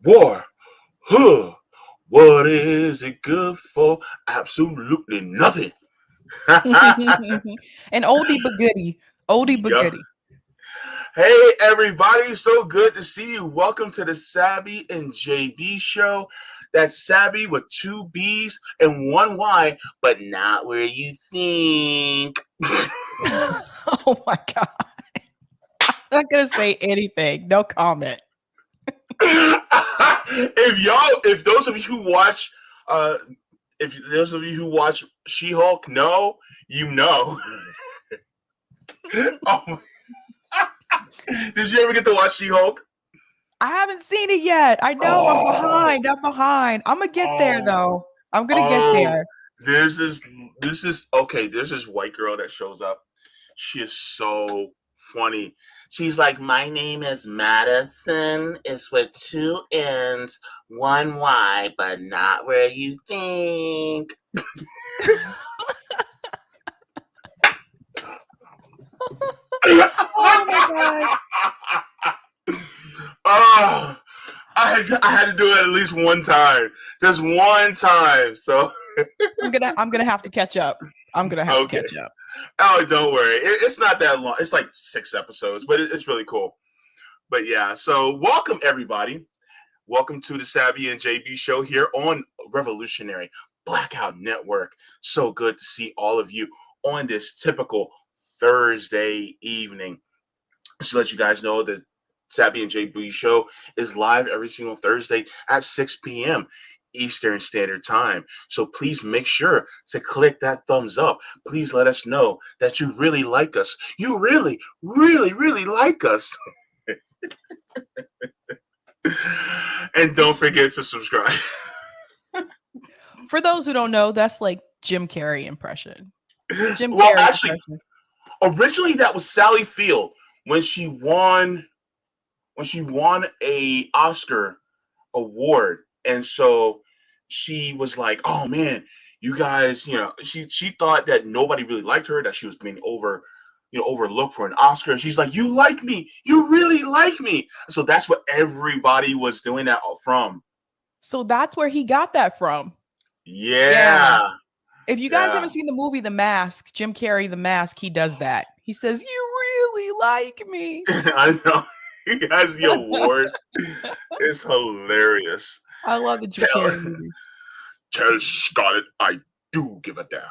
War. Huh. What is it good for? Absolutely nothing. An oldie but goodie. Oldie but Yeah. goodie. Hey, everybody. So good to see you. Welcome to the Sabby and Jaybe show. That's Sabby with two B's and one Y, but not where you think. Oh my god. I'm not gonna say anything. No comment. If those of you who watch, uh, if those of you who watch She-Hulk know, you know. Oh, did you ever get to watch She-Hulk? I haven't seen it yet. I know I'm Oh, behind. I'm behind. I'm gonna get there oh, though. I'm gonna get oh. there. There's this okay. There's this white girl that shows up. She is so funny. She's like, my name is Madison. It's with two N's, one Y, but not where you think. Oh my god. Oh, I had to do it at least one time, just one time. So I'm gonna have to catch up. I'm gonna have to okay. catch up. Oh, don't worry. It's not that long. It's like 6 episodes, but it's really cool. But yeah, so welcome everybody. Welcome to the Sabby and JB show here on Revolutionary Blackout Network. So good to see all of you on this typical Thursday evening. Just to let you guys know that Sabby and JB show is live every single Thursday at 6 p.m. Eastern Standard Time. So please make sure to click that thumbs up. Please let us know that you really like us. You really, really, really like us. And don't forget to subscribe. For those who don't know, that's like Jim Carrey impression. Jim Well, Carrey actually, impression. originally that was Sally Field when she won a Oscar award, and so she was like, "Oh man, you guys, she thought that nobody really liked her, that she was being overlooked for an Oscar. And she's like, "You like me, you really like me." So that's what everybody was doing that from. So that's where he got that from. Yeah. Yeah, If you guys yeah. haven't seen the movie The Mask, Jim Carrey, The Mask, he does that. He says, "You really like me." I know. He has the award. It's hilarious. I love the Jim Tell, Carrey movies. tell Scarlett I do give a damn.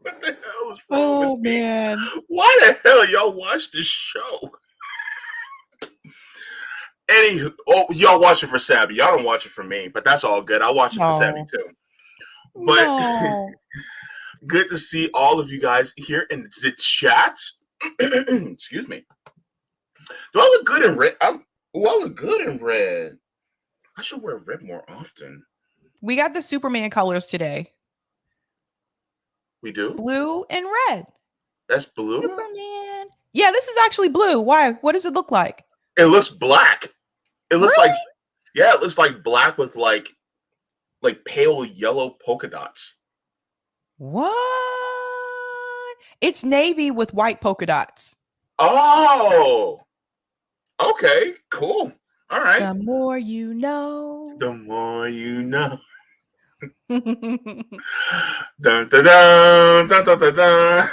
What the hell is wrong with Oh me? man. Why the hell y'all watch this show? Y'all watch it for Sabby. Y'all don't watch it for me, but that's all good. I watch it for Sabby No. too. But No. good to see all of you guys here in the chat. Excuse me. Do I look good in red? I look good in red. I should wear red more often. We got the Superman colors today. We do? Blue and red. That's blue? Superman. Yeah, this is actually blue. Why? What does it look like? It looks black. It looks like, Really? yeah, it looks like black with like pale yellow polka dots. What? It's navy with white polka dots. Oh, okay, cool. All right. The more you know. The more you know. Dun, dun, dun, dun, dun, dun, dun.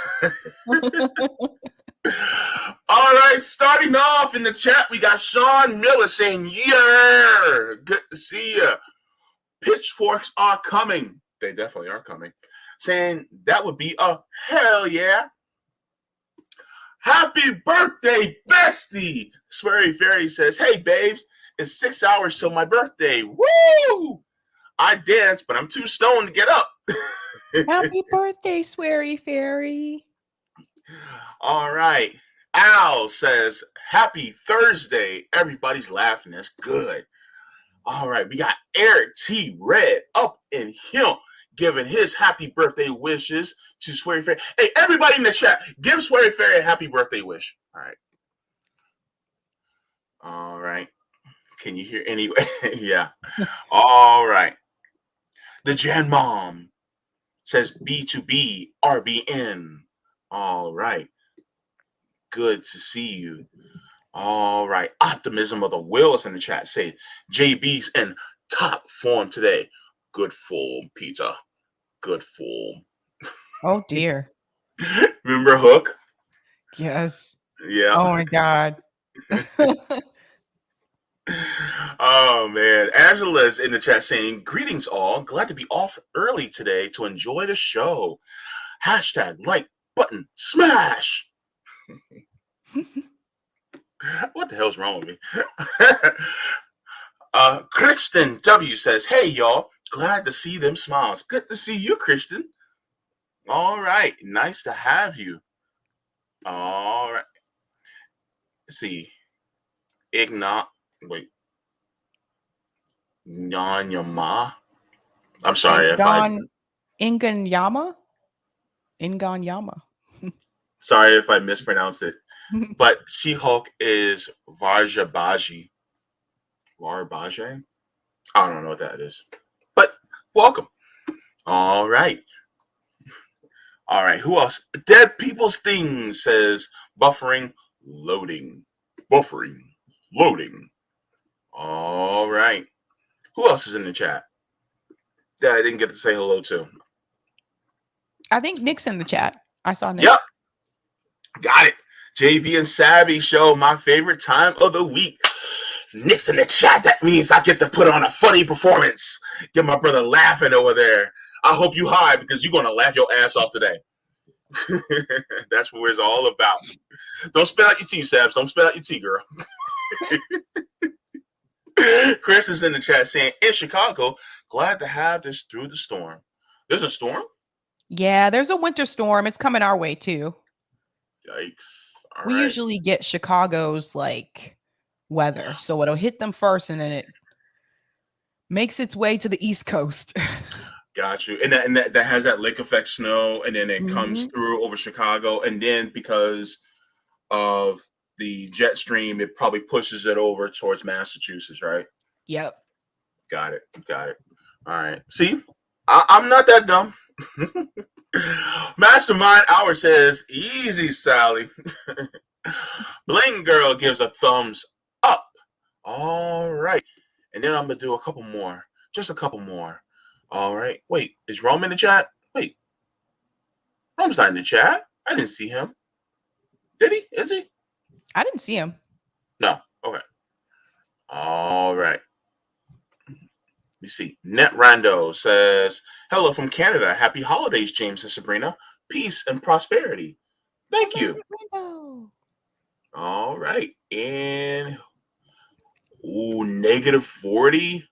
All right, starting off in the chat, we got Sean Miller saying, "Yeah, good to see you." Pitchforks are coming. They definitely are coming. Saying that would be a hell yeah. Happy birthday, bestie! Sweary Fairy says, "Hey, babes, it's 6 hours till my birthday. Woo! I dance, but I'm too stoned to get up." Happy birthday, Sweary Fairy. All right. Al says, "Happy Thursday. Everybody's laughing. That's good." All right. We got Eric T. Red up in here giving his happy birthday wishes to Sweary Fairy. Hey, everybody in the chat, give Sweary Fairy a happy birthday wish. All right. All right. Can you hear anyway? Yeah. All right. The Jan Mom says B2B RBN. All right. good to see you. All right. Optimism of the Wills in the chat say JB's in top form today. Good form, Peter. Good form. Oh dear. Remember Hook? Yes. Yeah. Oh my God. Oh man. Angela's in the chat saying, greetings all. Glad to be off early today to enjoy the show. Hashtag like button smash. What the hell's wrong with me? Kristen W says, hey y'all, glad to see them smiles. Good to see you, Kristen. All right, nice to have you. All right. Let's see. Wait. Nyanyama. I'm sorry if I Inganyama? sorry if I mispronounced it. But She-Hulk is Varjabaji. Varbaje? I don't know what that is. But welcome. All right. All right. Who else? Dead People's Thing says buffering, loading. Buffering, loading. All right. Who else is in the chat that I didn't get to say hello to? I think Nick's in the chat. I saw Nick. Yep. Got it. JB and Sabby show, my favorite time of the week. Nick's in the chat. That means I get to put on a funny performance. Get my brother laughing over there. I hope you hide because you're going to laugh your ass off today. That's what it's all about. Don't spill out your tea, Sabs. Don't spill out your tea, girl. Chris is in the chat saying, in Chicago, glad to have this through the storm. There's a storm? Yeah, there's a winter storm. It's coming our way too. Yikes. We usually get Chicago's like weather. So it'll hit them first and then it makes its way to the East Coast. Got you. And that has that lake effect snow, and then it comes through over Chicago. And then because of the jet stream, it probably pushes it over towards Massachusetts, right? Yep. Got it. All right. See, I'm not that dumb. Mastermind Hour says, easy, Sally. Bling Girl gives a thumbs up. All right. And then I'm going to do a couple more. Just a couple more. All right. Wait, is Rome in the chat? Wait. Rome's not in the chat. I didn't see him. Did he? Is he? I didn't see him. No. Okay. All right. Let me see. Net Rando says, hello from Canada. Happy holidays, James and Sabrina. Peace and prosperity. Thank you. All right. And -40.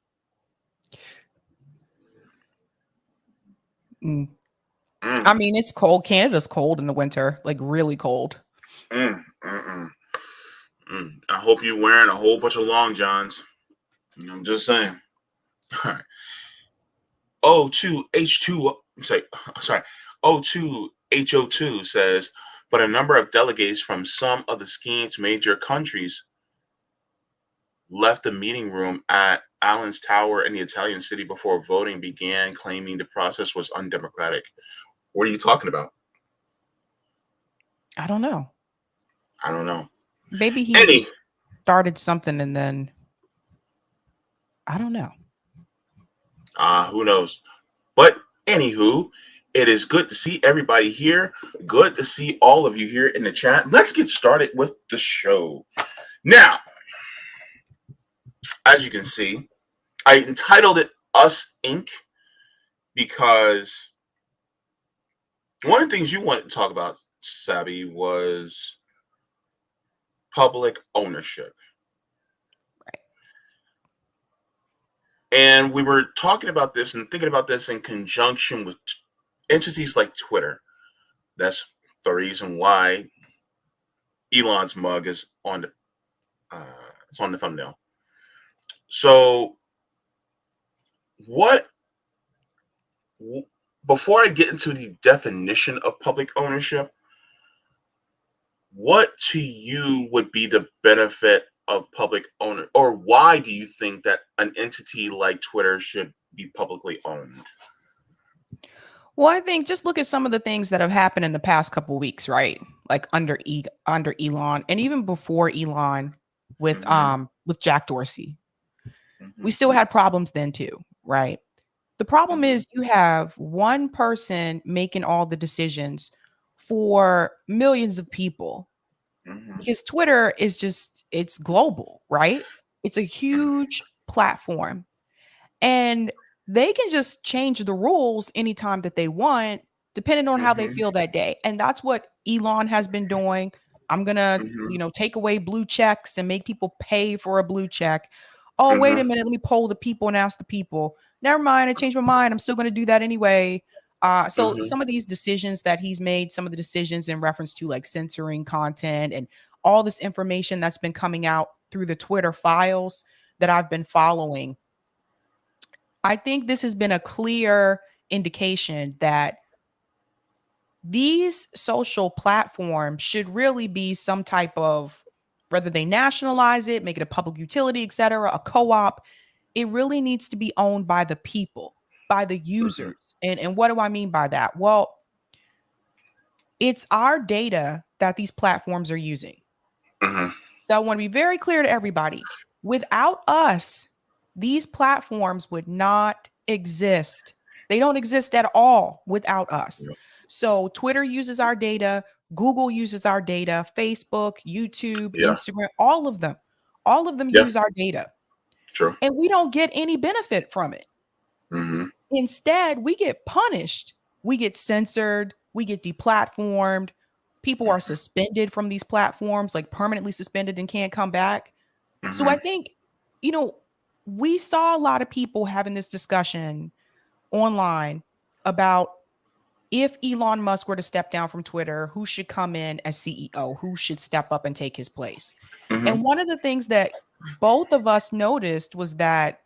I mean, it's cold. Canada's cold in the winter, like really cold. I hope you're wearing a whole bunch of long johns. I'm just saying. All right. O2H2, sorry. O2HO2 says, but a number of delegates from some of the scheme's major countries left the meeting room at Allen's Tower in the Italian city before voting began, claiming the process was undemocratic. What are you talking about? I don't know. Maybe he started something and then I don't know. Who knows? But anywho, it is good to see everybody here. Good to see all of you here in the chat. Let's get started with the show. Now, as you can see, I entitled it Us Inc. because one of the things you wanted to talk about, Sabby, was public ownership. Right. And we were talking about this and thinking about this in conjunction with entities like Twitter. That's the reason why Elon's mug is on the thumbnail. So before I get into the definition of public ownership, what to you would be the benefit of public owner, or why do you think that an entity like Twitter should be publicly owned? Well, I think just look at some of the things that have happened in the past couple weeks, right? Like under Elon, and even before Elon with Jack Dorsey. We Mhm. still had problems then too, right? The problem Mhm. is you have one person making all the decisions for millions of people Mhm. because Twitter is just it's global, right? It's a huge platform. And they can just change the rules anytime that they want, depending on how they Mhm. feel that day. And that's what Elon has been doing. I'm going to, Mhm. take away blue checks and make people pay for a blue check. Oh, wait a Mhm. minute. Let me poll the people and ask the people. Never mind. I changed my mind. I'm still going to do that anyway. So Mhm. some of these decisions that he's made, some of the decisions in reference to like censoring content and all this information that's been coming out through the Twitter files that I've been following, I think this has been a clear indication that these social platforms should really be some type of, whether they nationalize it, make it a public utility, etc., a co-op, it really needs to be owned by the people, by the Mhm. users. And what do I mean by that? Well, it's our data that these platforms are using. Mhm. So I want to be very clear to everybody. Without us, these platforms would not exist. They don't exist at all without us. Yeah. So Twitter uses our data, Google uses our data, Facebook, YouTube, Yeah. Instagram, all of them Yeah. use our data. True. And we don't get any benefit from it. Mhm. Instead, we get punished. We get censored. We get deplatformed. People are Mhm. suspended from these platforms, like permanently suspended and can't come back. So I Mhm. think, you know, we saw a lot of people having this discussion online about if Elon Musk were to step down from Twitter, who should come in as CEO, who should step up and take his place. And Mhm. one of the things that both of us noticed was that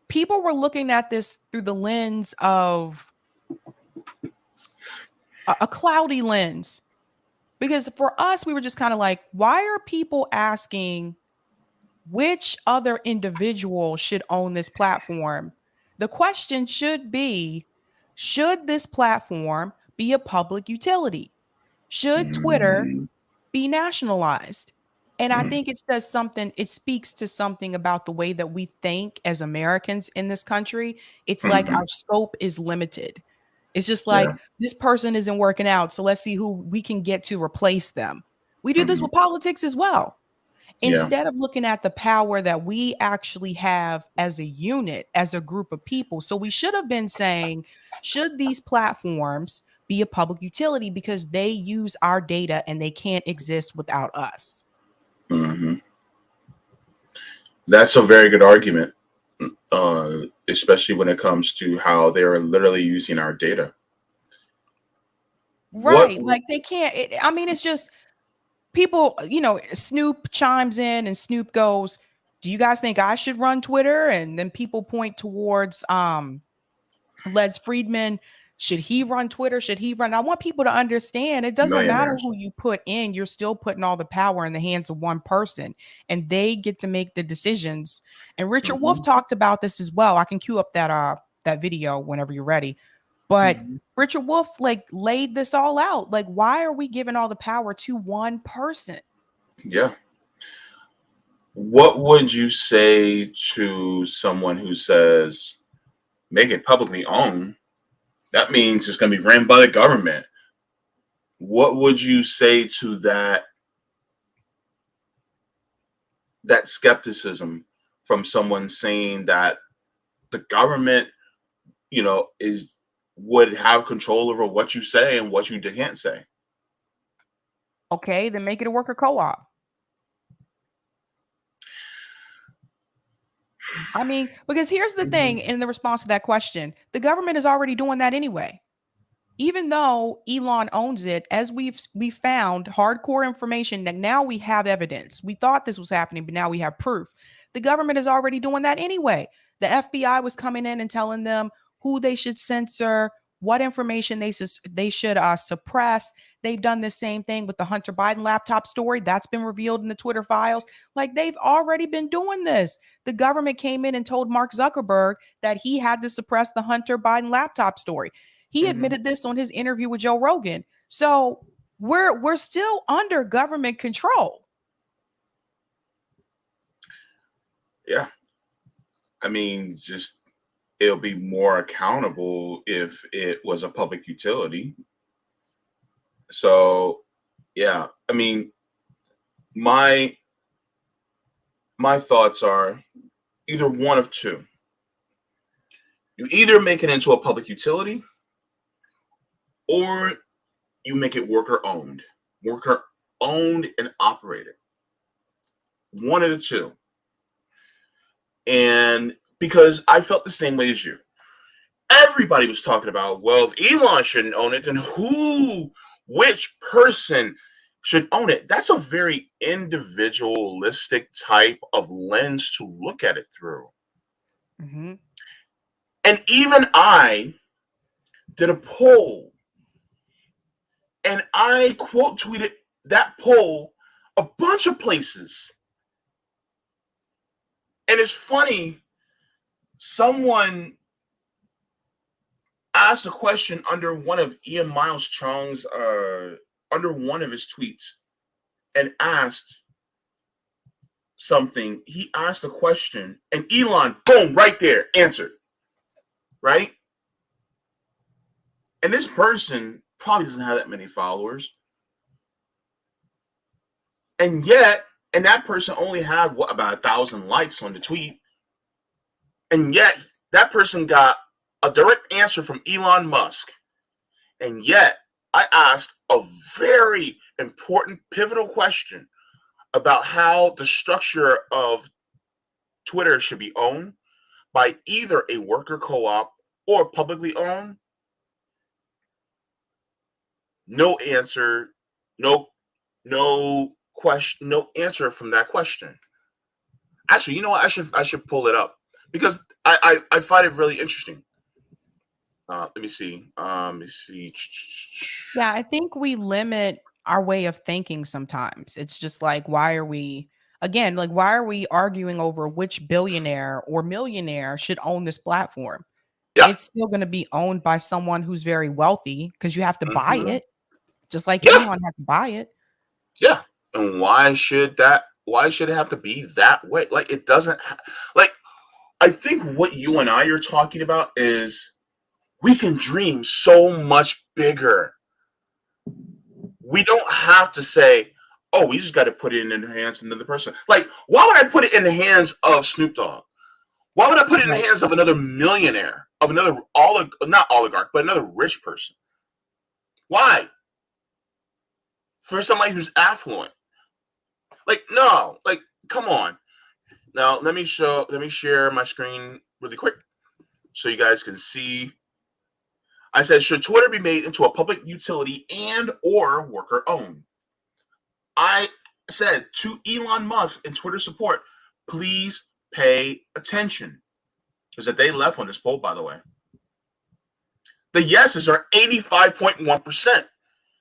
people were looking at this through the lens of a cloudy lens. Because for us, we were just kind of like, why are people asking which other individual should own this platform? The question should be, should this platform be a public utility? Should Twitter Mhm. be nationalized? And I Mhm. think it says something, it speaks to something about the way that we think as Americans in this country. It's like Mhm. our scope is limited. It's just Yeah. like this person isn't working out. So let's see who we can get to replace them. We do this Mhm. with politics as well. Yeah. Instead of looking at the power that we actually have as a unit, as a group of people. So we should have been saying, should these platforms be a public utility because they use our data and they can't exist without us? Mhm. That's a very good argument, especially when it comes to how they are literally using our data. What? Right. Like they can't, I mean, it's just people, Snoop chimes in and Snoop goes, do you guys think I should run Twitter? And then people point towards Les Friedman. Should he run Twitter? Should he run? I want people to understand it doesn't matter Millionaires. who you put in, you're still putting all the power in the hands of one person and they get to make the decisions. And Richard Wolff Mhm. talked about this as well. I can cue up that video whenever you're ready. But Mhm. Richard Wolff like laid this all out. Like, why are we giving all the power to one person? Yeah. What would you say to someone who says, make it publicly owned? That means it's going to be ran by the government. What would you say to that skepticism from someone saying that the government, is would have control over what you say and what you can't say? Okay, then make it a worker co-op. I mean, because here's the thing Mhm. in the response to that question, the government is already doing that anyway. Even though Elon owns it, as we found hardcore information that now we have evidence. We thought this was happening, but now we have proof. The government is already doing that anyway. The FBI was coming in and telling them who they should censor, what information they should suppress. They've done the same thing with the Hunter Biden laptop story that's been revealed in the Twitter files. Like they've already been doing this. The government came in and told Mark Zuckerberg that he had to suppress the Hunter Biden laptop story. He admitted this on his interview with Joe Rogan. So we're still under government control. Yeah. I mean, just it'll be more accountable if it was a public utility. So, yeah. I mean, my thoughts are either one of two. You either make it into a public utility or you make it worker owned and operated. One of the two. And because I felt the same way as you. Everybody was talking about, well, if Elon shouldn't own it, then which person should own it? That's a very individualistic type of lens to look at it through. Mm-hmm. And even I did a poll and I quote tweeted that poll a bunch of places. And it's funny, someone asked a question under one of Ian Miles Chong's under one of his tweets and asked something. He asked a question and Elon, boom, right there, answered. Right? And this person probably doesn't have that many followers. And yet, and that person only had about 1,000 likes on the tweet. And yet, that person got a direct answer from Elon Musk. And yet, I asked a very important, pivotal question about how the structure of Twitter should be owned by either a worker co-op or publicly owned. No answer, no question, no answer from that question. Actually, you know what? I should pull it up because I find it really interesting. Let me see. Yeah, I think we limit our way of thinking sometimes. It's just like, why are we arguing over which billionaire or millionaire should own this platform? Yeah. It's still going to be owned by someone who's very wealthy because you have to buy it, just like Yeah. Elon had to buy it. Yeah. And why should it have to be that way? Like, it doesn't like, I think what you and I are talking about is we can dream so much bigger. We don't have to say, oh, we just got to put it in the hands of another person. Like, why would I put it in the hands of Snoop Dogg? Why would I put it in the hands of another millionaire, of another not oligarch, but another rich person? Why? For somebody who's affluent. Like, no, like, come on. Now, let me share my screen really quick so you guys can see. I said, should Twitter be made into a public utility and or worker owned? I said to Elon Musk and Twitter support, please pay attention. There's a day left on this poll, by the way. The yeses are 85.1%.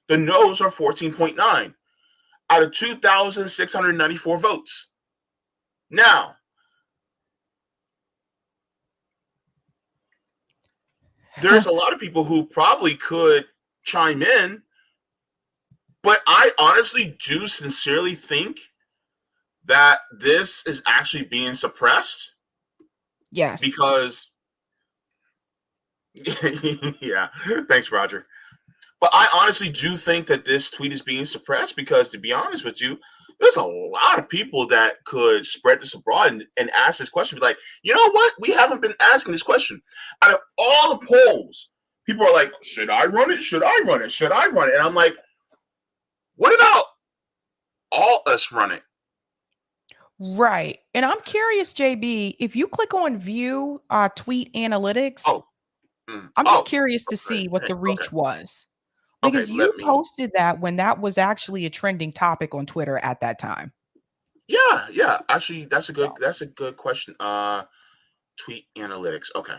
The no's are 14.9 out of 2,694 votes. Now, there's a lot of people who probably could chime in, but I honestly do sincerely think that this is actually being suppressed. Yes. Because, yeah, thanks, Roger. But I honestly do think that this tweet is being suppressed because, to be honest with you, there's a lot of people that could spread this abroad and ask this question. Be like, you know what? We haven't been asking this question. Out of all the polls, people are like, should I run it? Should I run it? Should I run it? And I'm like, what about all us run it? Right. And I'm curious, JB, if you click on view tweet analytics, I'm just curious to see what the reach was. Because you posted that when that was actually a trending topic on Twitter at that time. Yeah. Actually, that's a good question. Tweet analytics. Okay.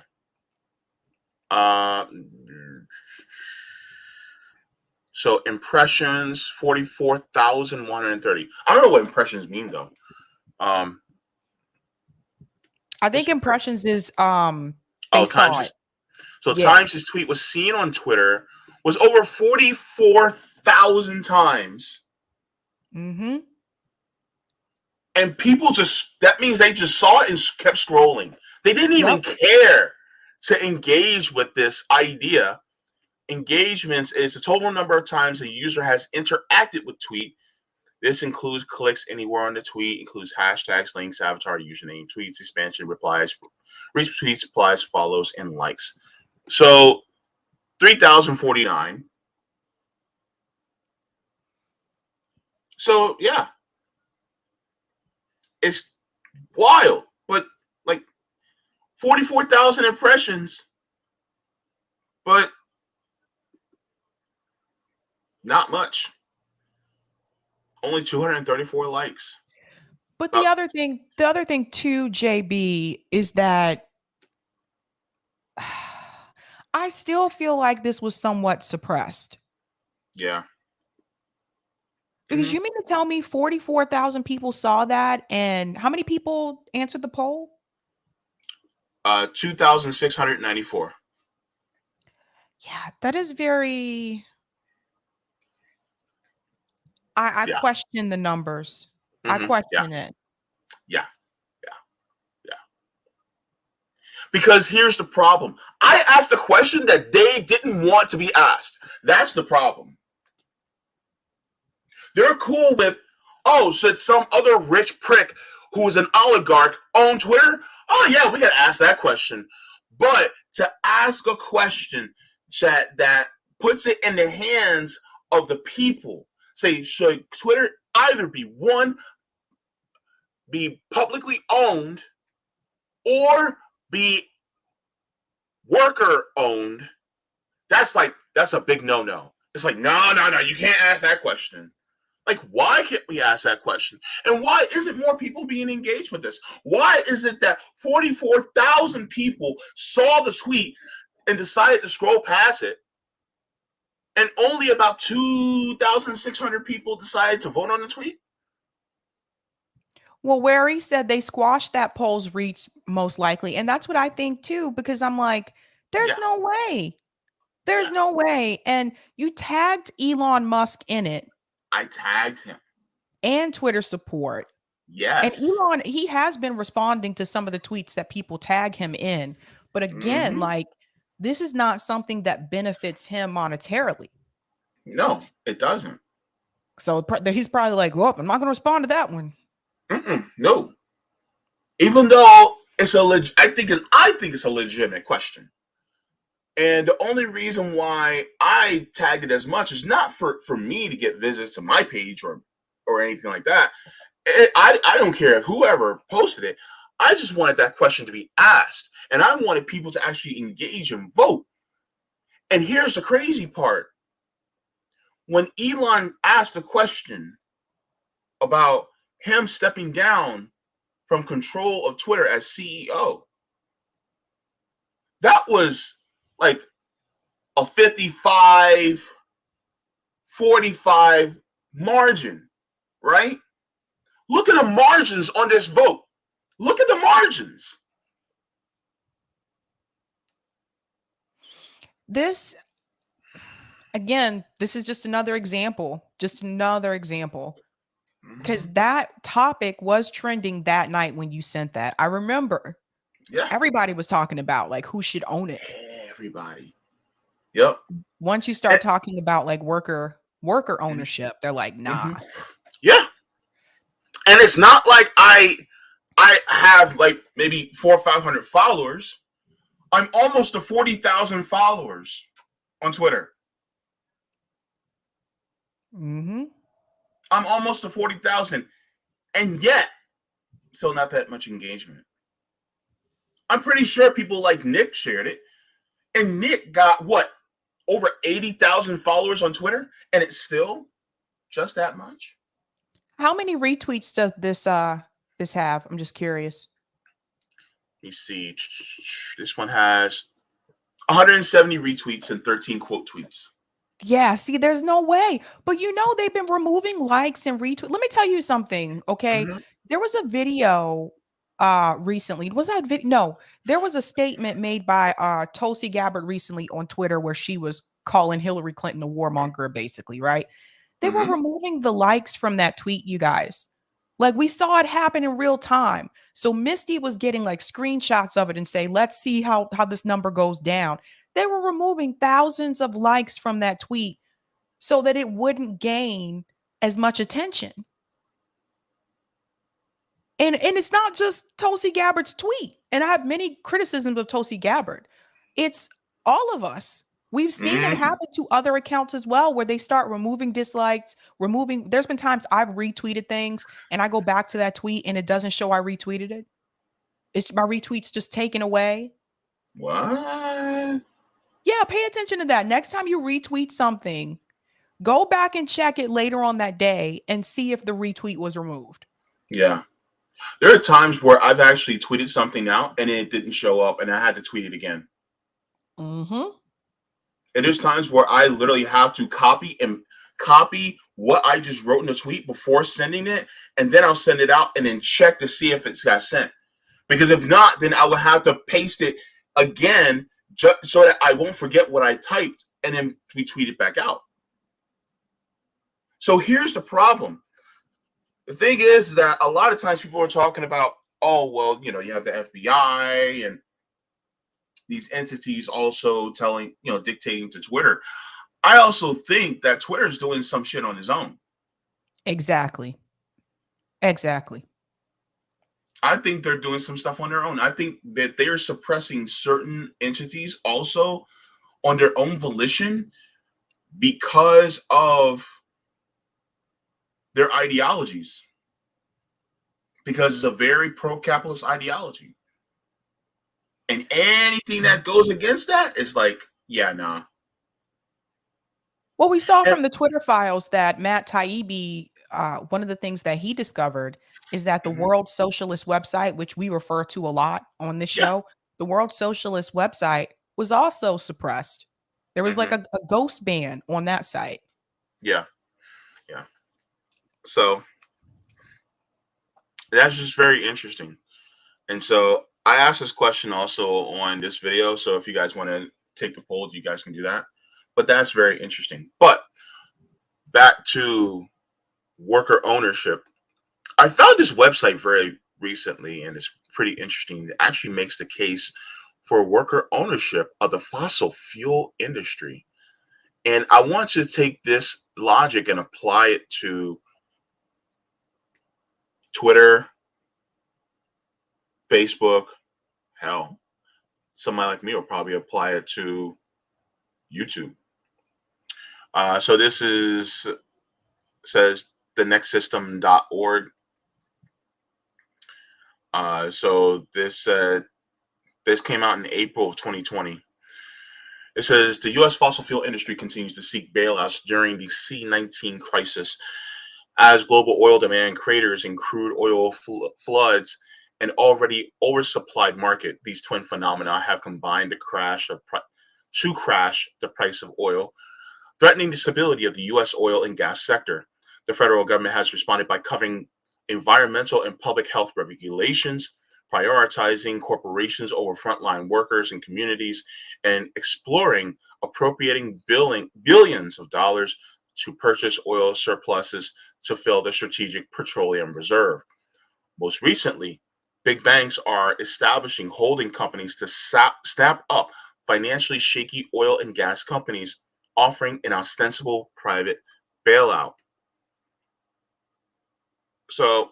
So impressions 44,130. I don't know what impressions mean though. I think impressions is they saw it. So Yeah. times his tweet was seen on Twitter was over 44,000 times. Mm-hmm. And people that means they just saw it and kept scrolling. They didn't even Yep. care to engage with this idea. Engagements is the total number of times a user has interacted with tweet. This includes clicks anywhere on the tweet, includes hashtags, links, avatar, username, tweets, expansion, replies, retweets, replies, follows, and likes. So 3,049. So yeah, it's wild, but like 44,000 impressions, but not much. Only 234 likes. But the other thing too, JB, is that I still feel like this was somewhat suppressed. Yeah. Because you mean to tell me 44,000 people saw that, and how many people answered the poll? 2,694. Yeah, that is very. I Yeah. question the numbers. I Yeah. question it. Yeah. Because here's the problem. I asked a question that they didn't want to be asked. That's the problem. They're cool with, oh, should some other rich prick who is an oligarch own Twitter? Oh, yeah, we got to ask that question. But to ask a question that puts it in the hands of the people, say, should Twitter either be publicly owned or be worker owned? That's a big no. It's like, no, you can't ask that question. Like, why can't we ask that question? And why isn't more people being engaged with this? Why is it that 44,000 people saw the tweet and decided to scroll past it, and only about 2,600 people decided to vote on the tweet? Well, where he said they squashed that poll's reach most likely. And that's what I think too, because I'm like, there's no way. There's no way. And you tagged Elon Musk in it. I tagged him. And Twitter support. Yes. And Elon, he has been responding to some of the tweets that people tag him in. But again, like, this is not something that benefits him monetarily. No, it doesn't. So he's probably like, well, I'm not going to respond to that one. No. Even though it's I think it's a legitimate question. And the only reason why I tagged it as much is not for me to get visits to my page or anything like that. I don't care if whoever posted it. I just wanted that question to be asked. And I wanted people to actually engage and vote. And here's the crazy part. When Elon asked a question about him stepping down from control of Twitter as CEO, that was like a 55-45 margin, right? Look at the margins on this vote. Look at the margins. This is just another example. Because that topic was trending that night when you sent that. I remember. Yeah. Everybody was talking about like who should own it. Everybody. Yep. Once you start talking about like worker ownership, they're like, nah. Yeah. And it's not like I have like maybe 400 or 500 followers. I'm almost to 40,000 followers on Twitter. I'm almost to 40,000, and yet still not that much engagement. I'm pretty sure people like Nick shared it, and Nick got what, over 80,000 followers on Twitter, and it's still just that much. How many retweets does this have? I'm just curious. Let me see. This one has 170 retweets and 13 quote tweets. Yeah, see, there's no way. But you know, they've been removing likes and retweets. Let me tell you something, okay? There was a video recently. Was that video? No, there was a statement made by Tulsi Gabbard recently on Twitter where she was calling Hillary Clinton a warmonger, basically, right? They were Mm-hmm. removing the likes from that tweet, you guys. Like we saw it happen in real time. So Misty was getting like screenshots of it and say, let's see how this number goes down. They were removing thousands of likes from that tweet so that it wouldn't gain as much attention. And it's not just Tulsi Gabbard's tweet. And I have many criticisms of Tulsi Gabbard. It's all of us. We've seen it Mm-hmm. happen to other accounts as well, where they start removing dislikes, removing. There's been times I've retweeted things and I go back to that tweet and it doesn't show I retweeted it. It's my retweets just taken away. What? Yeah, pay attention to that. Next time you retweet something, go back and check it later on that day and see if the retweet was removed. Yeah. There are times where I've actually tweeted something out and it didn't show up and I had to tweet it again. Mm-hmm. And there's times where I literally have to copy what I just wrote in the tweet before sending it, and then I'll send it out and then check to see if it's got sent. Because if not, then I will have to paste it again so that I won't forget what I typed and then retweet it back out. So here's the problem. The thing is that a lot of times people are talking about, oh, well, you have the FBI and these entities also dictating to Twitter. I also think that Twitter is doing some shit on his own. Exactly. Exactly. I think they're doing some stuff on their own. I think that they are suppressing certain entities also on their own volition because of their ideologies. Because it's a very pro-capitalist ideology. And anything that goes against that is like, yeah, nah. Well, we saw from the Twitter files that Matt Taibbi, one of the things that he discovered is that the World Socialist website, which we refer to a lot on this show, the World Socialist website was also suppressed. There was like a ghost ban on that site. Yeah. Yeah. So that's just very interesting. And so I asked this question also on this video. So if you guys want to take the poll, you guys can do that. But that's very interesting. But back to worker ownership. I found this website very recently, and it's pretty interesting. It actually makes the case for worker ownership of the fossil fuel industry. And I want to take this logic and apply it to Twitter, Facebook. Hell, somebody like me will probably apply it to YouTube. So this says thenextsystem.org. So this came out in April of 2020. It says the U.S. fossil fuel industry continues to seek bailouts during the C-19 crisis as global oil demand craters and crude oil floods an already oversupplied market. These twin phenomena have combined to crash the price of oil, threatening the stability of the U.S. oil and gas sector. The federal government has responded by covering environmental and public health regulations, prioritizing corporations over frontline workers and communities, and exploring appropriating billions of dollars to purchase oil surpluses to fill the strategic petroleum reserve. Most recently, big banks are establishing holding companies to snap up financially shaky oil and gas companies, offering an ostensible private bailout. So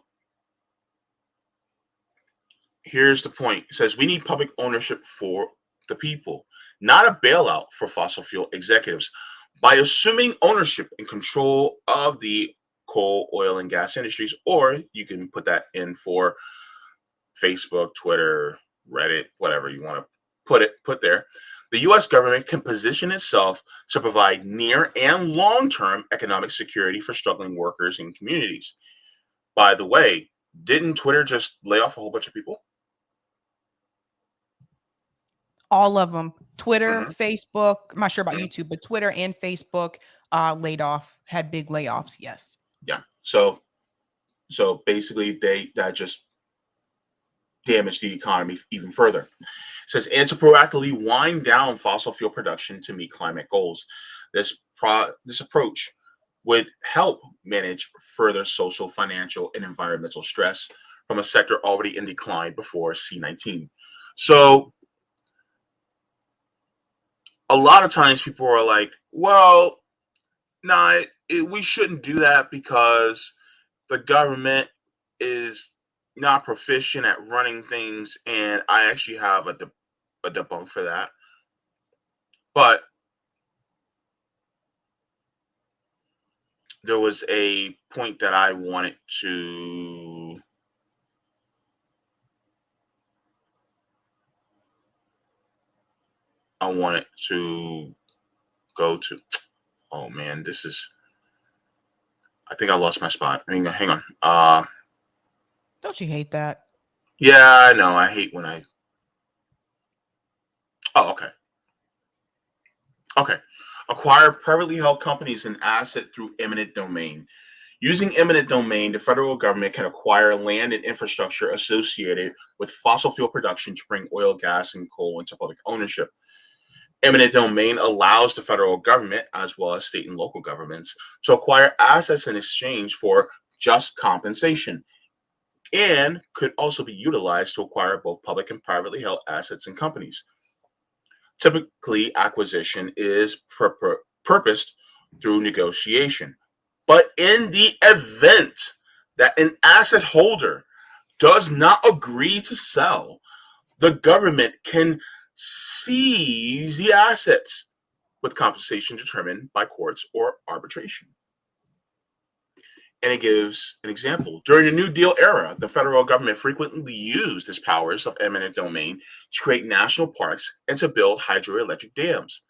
here's the point. It says we need public ownership for the people, not a bailout for fossil fuel executives. By assuming ownership and control of the coal, oil, and gas industries, or you can put that in for Facebook, Twitter, Reddit, whatever you want to put there, the U.S. government can position itself to provide near and long-term economic security for struggling workers and communities. By the way, didn't Twitter just lay off a whole bunch of people? All of them. Twitter, Facebook. I'm not sure about YouTube, but Twitter and Facebook had big layoffs. Yes. Yeah. So basically that just damage the economy even further. It says, and to proactively wind down fossil fuel production to meet climate goals. This approach would help manage further social, financial, and environmental stress from a sector already in decline before C19. So a lot of times people are like, well, nah, we shouldn't do that because the government is not proficient at running things, and I actually have a debunk for that. But there was a point that I wanted to go to. Oh man, this is. I think I lost my spot. Hang on. Don't you hate that? Yeah, I know. I hate when I. Oh, okay. Okay. Acquire privately held companies and asset through eminent domain. Using eminent domain, the federal government can acquire land and infrastructure associated with fossil fuel production to bring oil, gas, and coal into public ownership. Eminent domain allows the federal government, as well as state and local governments, to acquire assets in exchange for just compensation, and could also be utilized to acquire both public and privately held assets and companies. Typically, acquisition is purposed through negotiation. But in the event that an asset holder does not agree to sell, the government can seize the assets with compensation determined by courts or arbitration. And it gives an example. During the New Deal era, the federal government frequently used its powers of eminent domain to create national parks and to build hydroelectric dams.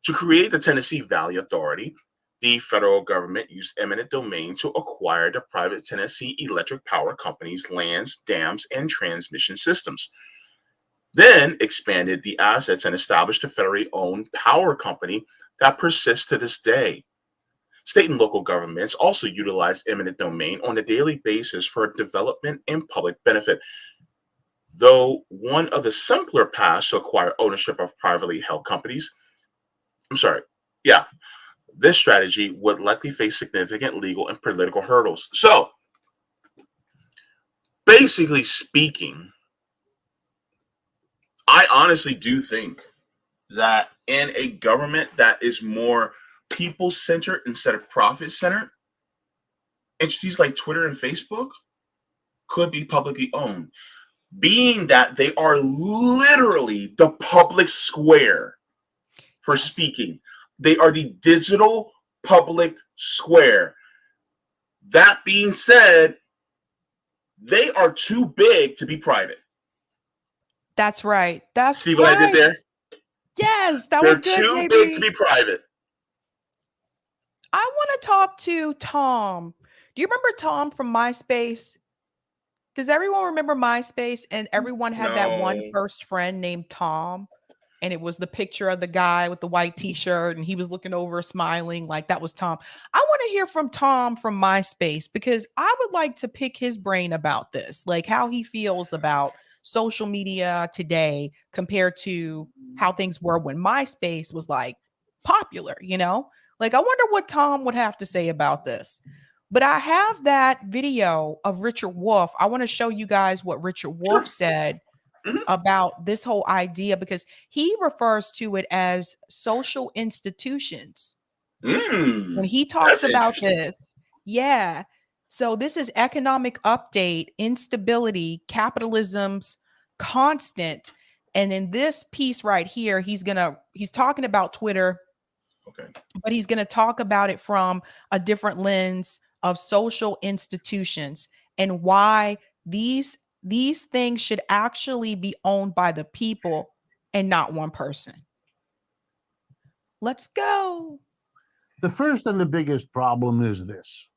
To create the Tennessee Valley Authority, the federal government used eminent domain to acquire the private Tennessee Electric Power Company's lands, dams, and transmission systems. Then expanded the assets and established a federally owned power company that persists to this day. State and local governments also utilize eminent domain on a daily basis for development and public benefit. Though one of the simpler paths to acquire ownership of privately held companies, this strategy would likely face significant legal and political hurdles. So, basically speaking, I honestly do think that in a government that is more people-centered instead of profit-centered, entities like Twitter and Facebook could be publicly owned, being that they are literally the public square for speaking. They are the digital public square. That being said, they are too big to be private. That's right. See what I did there? Yes, that was good. They're too big to be private. I want to talk to Tom. Do you remember Tom from MySpace? Does everyone remember MySpace? And everyone had that one first friend named Tom. And it was the picture of the guy with the white t-shirt and he was looking over smiling like that was Tom. I want to hear from Tom from MySpace because I would like to pick his brain about this, like how he feels about social media today compared to how things were when MySpace was like popular, you know? Like I wonder what Tom would have to say about this. But I have that video of Richard Wolff. I want to show you guys what Richard Wolff said about this whole idea because he refers to it as social institutions. When he talks about this, so this is economic update, instability, capitalism's constant. And in this piece right here, he's talking about Twitter, but he's going to talk about it from a different lens of social institutions and why these things should actually be owned by the people and not one person. Let's go. The first and the biggest problem is this.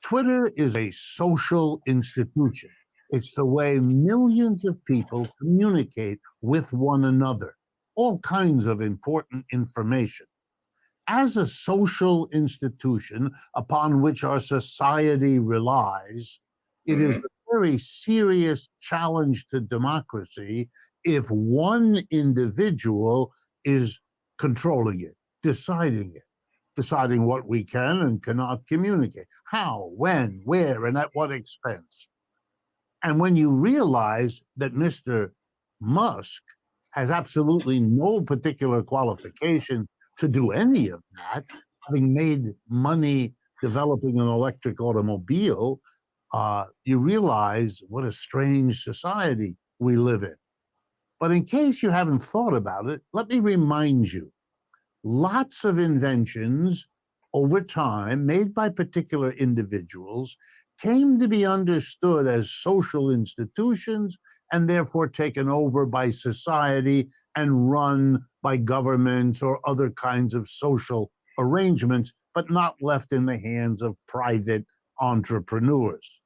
Twitter is a social institution. It's the way millions of people communicate with one another, all kinds of important information. As a social institution upon which our society relies, it is the very serious challenge to democracy if one individual is controlling it, deciding what we can and cannot communicate, how, when, where, and at what expense. And when you realize that Mr. Musk has absolutely no particular qualification to do any of that, having made money developing an electric automobile, you realize what a strange society we live in. But in case you haven't thought about it, let me remind you, lots of inventions over time made by particular individuals came to be understood as social institutions and therefore taken over by society and run by governments or other kinds of social arrangements, but not left in the hands of private entrepreneurs.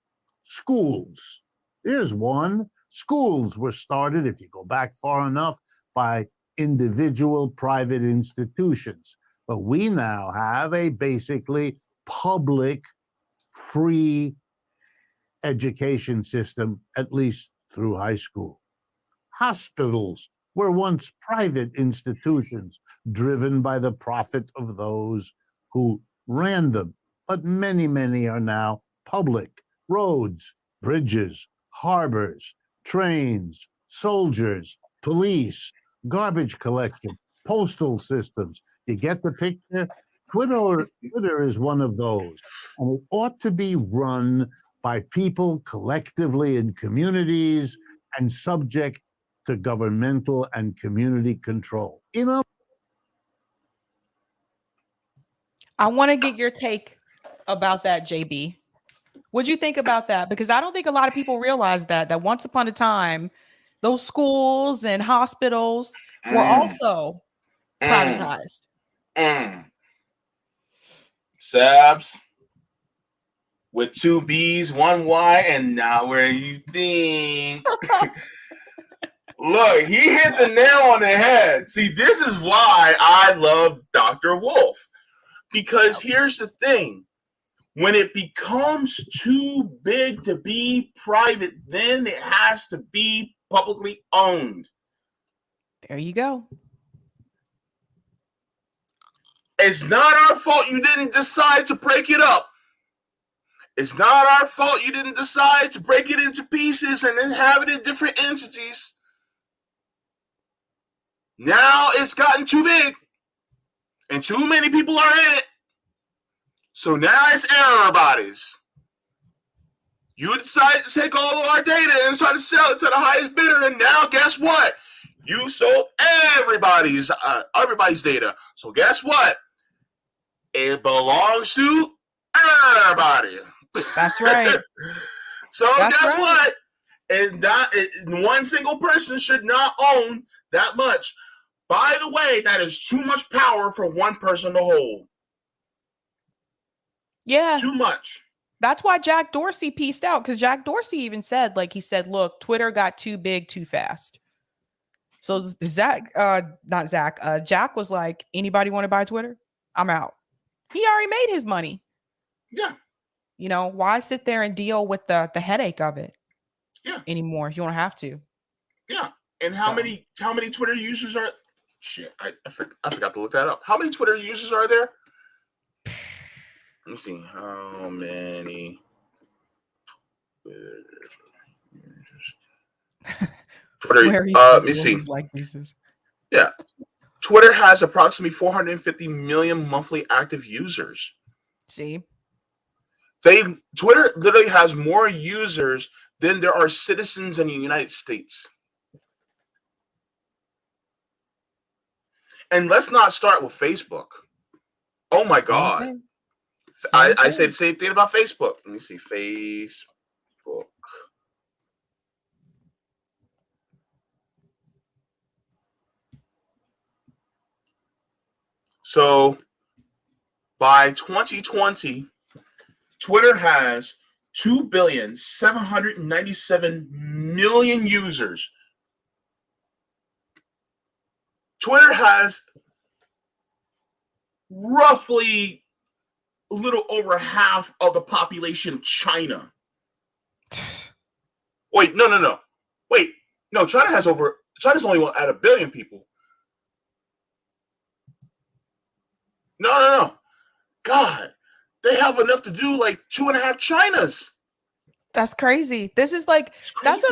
Schools. Here's one. Schools were started, if you go back far enough, by individual private institutions. But we now have a basically public, free education system, at least through high school. Hospitals were once private institutions driven by the profit of those who ran them, but many, many are now public. Roads, bridges, harbors, trains, soldiers, police, garbage collection, postal systems. You get the picture? Twitter is one of those, and it ought to be run by people collectively in communities and subject to governmental and community control. I want to get your take about that, JB. What'd you think about that? Because I don't think a lot of people realize that once upon a time, those schools and hospitals were also privatized. Sabs with 2 B's, 1 Y, and now where you think. Look, he hit the nail on the head. See, this is why I love Dr. Wolff. Because here's the thing. When it becomes too big to be private, then it has to be publicly owned. There you go. It's not our fault you didn't decide to break it up. It's not our fault you didn't decide to break it into pieces and then have it in different entities. Now it's gotten too big and too many people are in it. So now it's everybody's. You decided to take all of our data and try to sell it to the highest bidder, and now guess what? You sold everybody's data. So guess what? It belongs to everybody. That's right. So That's guess right. what? And one single person should not own that much. By the way, that is too much power for one person to hold. Yeah. Too much. That's why Jack Dorsey pieced out, because Jack Dorsey even said, look, Twitter got too big too fast. So Jack was like, anybody want to buy Twitter? I'm out. He already made his money. Yeah. You know, why sit there and deal with the headache of it? Yeah. Anymore. You don't have to. Yeah. And how many Twitter users are? Shit, I forgot to look that up. How many Twitter users are there? Let me see. How many Twitter? Let me see. Like deuces. Yeah. Twitter has approximately 450 million monthly active users. See? Twitter literally has more users than there are citizens in the United States. And let's not start with Facebook. Oh my God. I say the same thing about Facebook. Let me see. Facebook. So by 2020, Twitter has 2,797,000,000 users. Twitter has roughly a little over half of the population of China. Wait, no. Wait, no. China's only at 1 billion people. No. God, they have enough to do like 2.5 Chinas. That's crazy. This is like, It's crazy. that's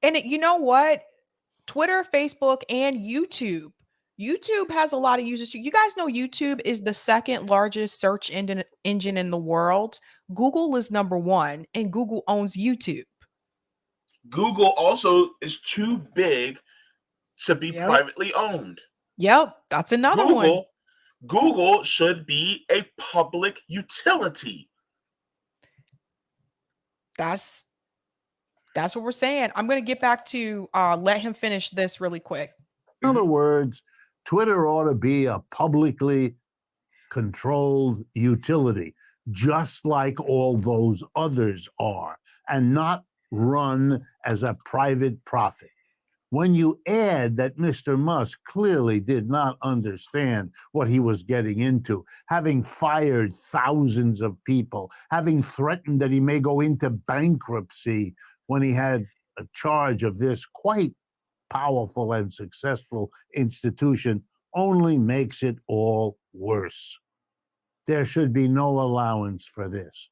what you know what? Twitter, Facebook, and YouTube. YouTube has a lot of users. You guys know YouTube is the second largest search engine in the world. Google is number 1, and Google owns YouTube. Google also is too big to be privately owned. Yep, that's another one. Google should be a public utility. That's what we're saying. I'm going to get back to let him finish this really quick. In other words, Twitter ought to be a publicly controlled utility, just like all those others are, and not run as a private profit. When you add that Mr. Musk clearly did not understand what he was getting into, having fired thousands of people, having threatened that he may go into bankruptcy when he had a charge of this quite powerful and successful institution, only makes it all worse. There should be no allowance for this.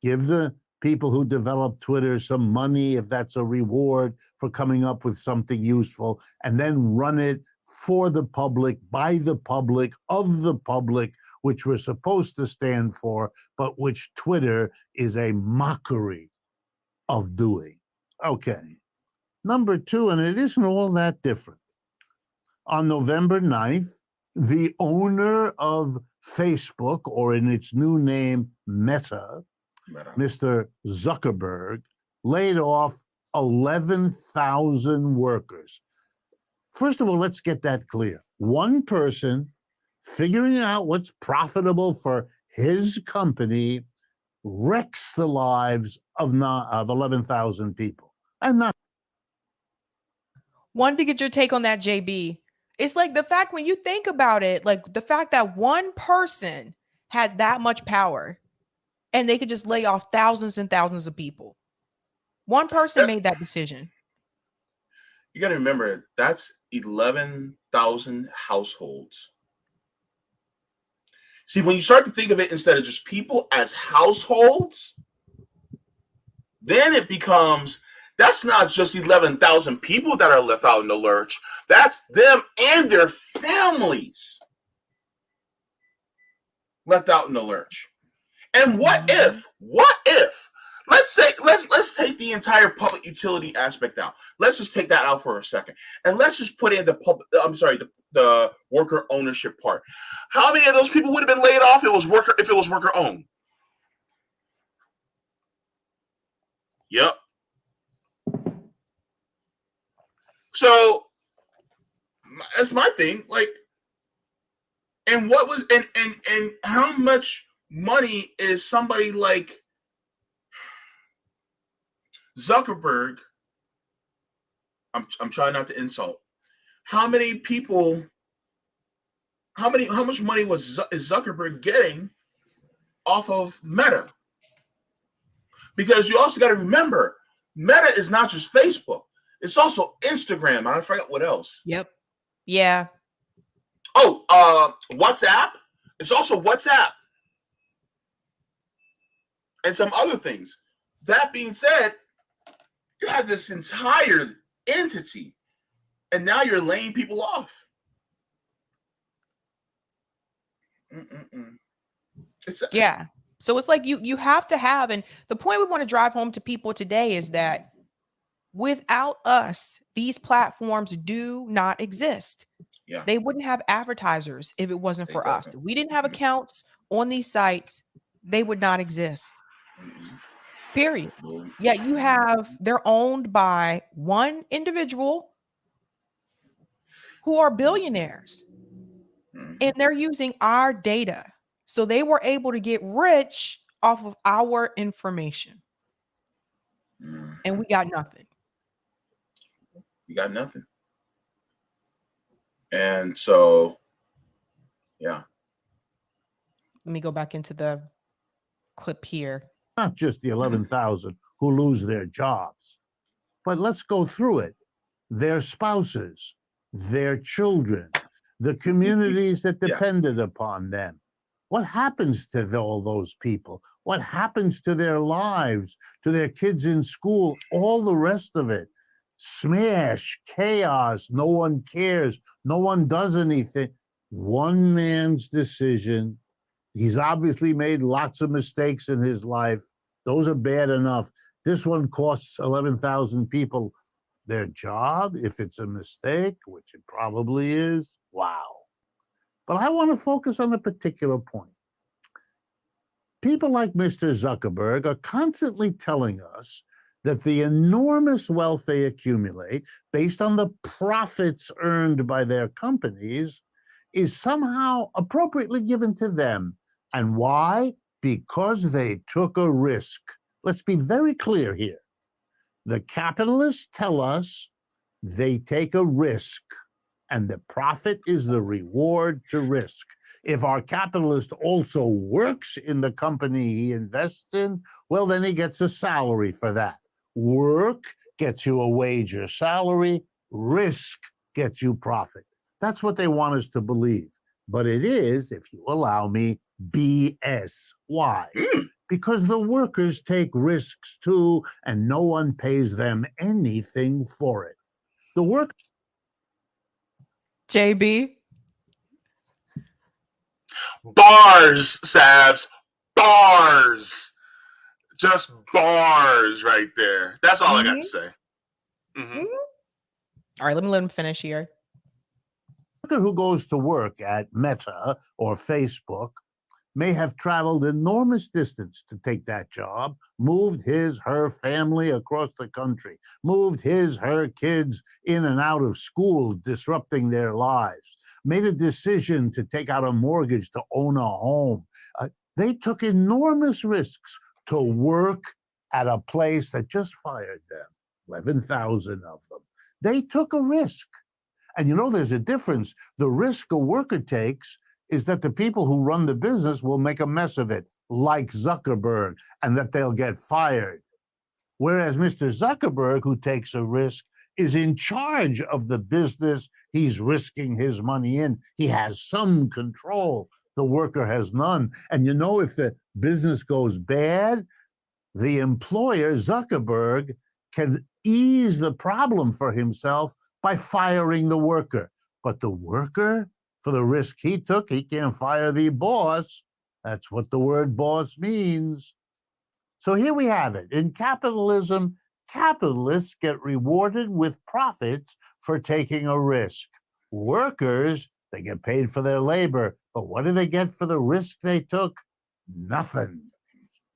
Give the people who develop Twitter some money if that's a reward for coming up with something useful, and then run it for the public, by the public, of the public, which we're supposed to stand for, but which Twitter is a mockery of doing. Okay. Number 2, and it isn't all that different. On November 9th, the owner of Facebook, or in its new name, Meta, Mr. Zuckerberg, laid off 11,000 workers. First of all, let's get that clear. One person figuring out what's profitable for his company wrecks the lives of 11,000 people. And not. Wanted to get your take on that, JB. It's like the fact, when you think about it, like the fact that one person had that much power and they could just lay off thousands and thousands of people. One person made that decision. You got to remember, that's 11,000 households. See, when you start to think of it instead of just people as households, then it becomes, that's not just 11,000 people that are left out in the lurch. That's them and their families left out in the lurch. And what if, let's take the entire public utility aspect out. Let's just take that out for a second. And let's just put in the worker ownership part. How many of those people would have been laid off if it was worker owned? Yep. So that's my thing. Like, and what was and how much money is somebody like Zuckerberg? I'm trying not to insult. How many people? How much money is Zuckerberg getting off of Meta? Because you also got to remember, Meta is not just Facebook. It's also Instagram. And I forgot what else. Yep. Yeah. Oh, WhatsApp. It's also WhatsApp. And some other things. That being said, you have this entire entity, and now you're laying people off. Yeah. So it's like you have to have, and the point we want to drive home to people today is that without us, these platforms do not exist. Yeah. They wouldn't have advertisers if it wasn't for us. If we didn't have accounts on these sites, they would not exist. Period. Yet you have, they're owned by one individual who are billionaires, and they're using our data. So they were able to get rich off of our information. And we got nothing. You got nothing. And so, yeah. Let me go back into the clip here. Not just the 11,000 who lose their jobs. But let's go through it. Their spouses, their children, the communities that depended upon them. What happens to all those people? What happens to their lives, to their kids in school, all the rest of it? Smash, chaos, no one cares, no one does anything. One man's decision. He's obviously made lots of mistakes in his life. Those are bad enough. This one costs 11,000 people their job, if it's a mistake, which it probably is. Wow. But I want to focus on a particular point. People like Mr. Zuckerberg are constantly telling us that the enormous wealth they accumulate based on the profits earned by their companies is somehow appropriately given to them. And why? Because they took a risk. Let's be very clear here. The capitalists tell us they take a risk, and the profit is the reward to risk. If our capitalist also works in the company he invests in, well, then he gets a salary for that. Work gets you a wage or salary. Risk gets you profit. That's what they want us to believe. But it is, if you allow me, BS. Why? Because the workers take risks too, and no one pays them anything for it. The work. JB. Bars, Sabs. Bars. Just bars right there. That's all I got to say. All right, let me let him finish here. Who goes to work at Meta or Facebook may have traveled enormous distance to take that job, moved her family across the country, moved her kids in and out of school, disrupting their lives, made a decision to take out a mortgage to own a home. They took enormous risks to work at a place that just fired them, 11,000 of them. They took a risk. And you know, there's a difference. The risk a worker takes is that the people who run the business will make a mess of it, like Zuckerberg, and that they'll get fired. Whereas Mr. Zuckerberg, who takes a risk, is in charge of the business he's risking his money in. He has some control. The worker has none. And you know, if the business goes bad, the employer, Zuckerberg, can ease the problem for himself by firing the worker. But the worker, for the risk he took, he can't fire the boss. That's what the word boss means. So here we have it. In capitalism, capitalists get rewarded with profits for taking a risk. Workers, they get paid for their labor. But what do they get for the risk they took? Nothing.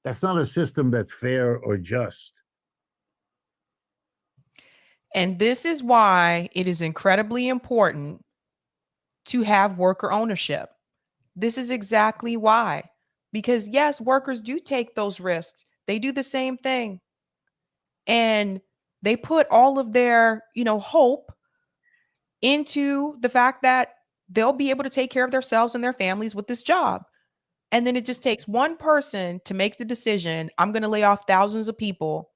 That's not a system that's fair or just. And this is why it is incredibly important to have worker ownership. This is exactly why. Because yes, workers do take those risks. They do the same thing. And they put all of their, hope into the fact that they'll be able to take care of themselves and their families with this job. And then it just takes one person to make the decision, I'm going to lay off thousands of people.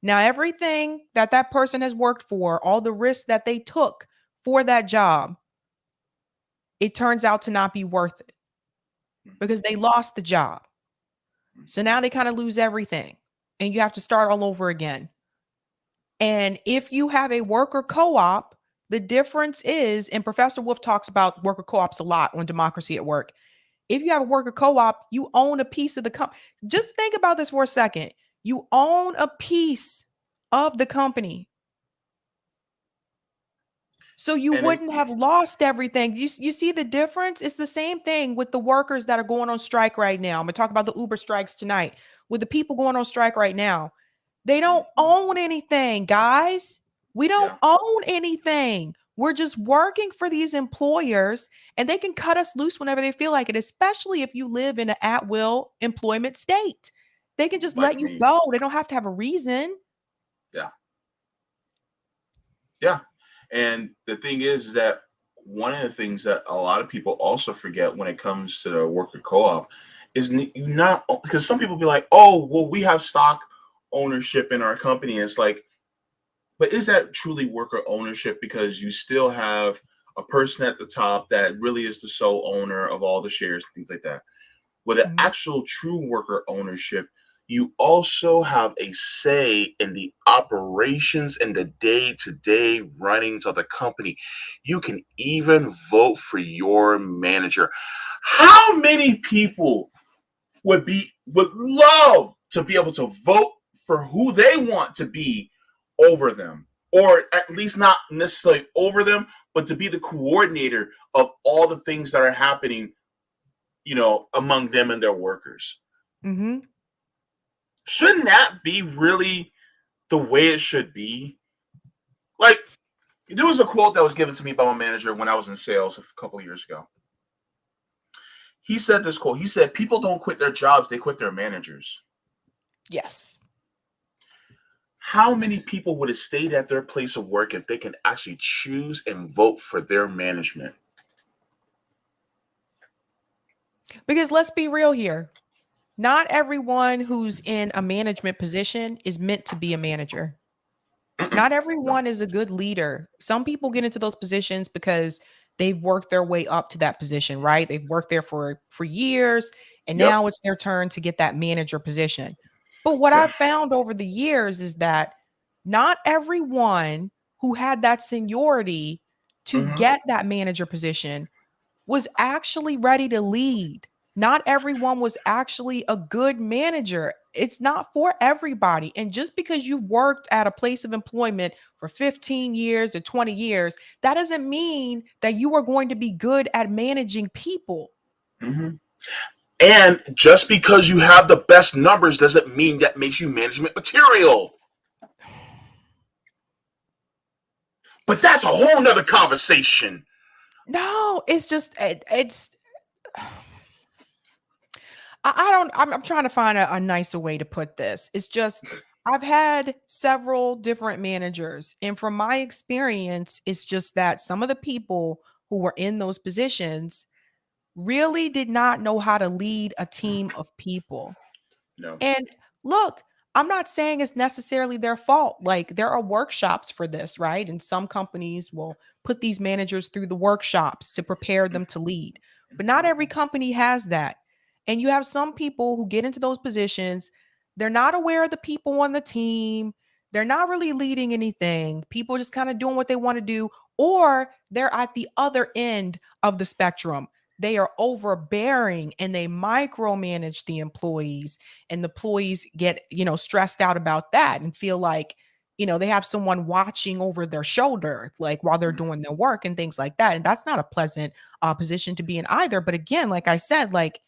Now, everything that person has worked for, all the risks that they took for that job, it turns out to not be worth it because they lost the job. So now they kind of lose everything and you have to start all over again. And if you have a worker co-op, the difference is, and Professor Wolff talks about worker co-ops a lot on Democracy at Work. If you have a worker co-op, you own a piece of the company. Just think about this for a second. You own a piece of the company. So you wouldn't have lost everything. You see the difference? It's the same thing with the workers that are going on strike right now. I'm going to talk about the Uber strikes tonight. With the people going on strike right now, they don't own anything, guys. We don't own anything. We're just working for these employers and they can cut us loose whenever they feel like it, especially if you live in an at-will employment state. They can just let you go. They don't have to have a reason. Yeah. And the thing is that one of the things that a lot of people also forget when it comes to the worker co-op is you not, because some people be like, oh, well, we have stock ownership in our company. It's like, But is that truly worker ownership? Because you still have a person at the top that really is the sole owner of all the shares and things like that. With the Mhm. actual true worker ownership, you also have a say in the operations and the day-to-day runnings of the company. You can even vote for your manager. How many people would love to be able to vote for who they want to be over them, or at least not necessarily over them, but to be the coordinator of all the things that are happening, among them and their workers? Mhm. Shouldn't that be really the way it should be? Like, there was a quote that was given to me by my manager when I was in sales a couple of years ago. He said this quote. He said, "People don't quit their jobs, they quit their managers." Yes. How many people would have stayed at their place of work if they can actually choose and vote for their management? Because let's be real here. Not everyone who's in a management position is meant to be a manager. Mm-mm. Not No. everyone is a good leader. Some people get into those positions because they've worked their way up to that position, right? They've worked there for years and Yep. now it's their turn to get that manager position. But what Okay. I've found over the years is that not everyone who had that seniority to Mm-hmm. get that manager position was actually ready to lead. Not everyone was actually a good manager. It's not for everybody. And just because you worked at a place of employment for 15 years or 20 years, that doesn't mean that you are going to be good at managing people. Mm-hmm. And just because you have the best numbers doesn't mean that makes you management material. But that's a whole nother conversation. No, it's just it's I don't I'm trying to find a nicer way to put this. It's just I've had several different managers, and from my experience, it's just that some of the people who were in those positions really did not know how to lead a team of people. No. And look, I'm not saying it's necessarily their fault. Like there are workshops for this, right? And some companies will put these managers through the workshops to prepare them to lead. But not every company has that. And you have some people who get into those positions, they're not aware of the people on the team. They're not really leading anything. People just kind of doing what they want to do, or they're at the other end of the spectrum. They are overbearing and they micromanage the employees, and the employees get stressed out about that and feel like they have someone watching over their shoulder like while they're doing their work and things like that, and that's not a pleasant position to be in either. But again, like I said, like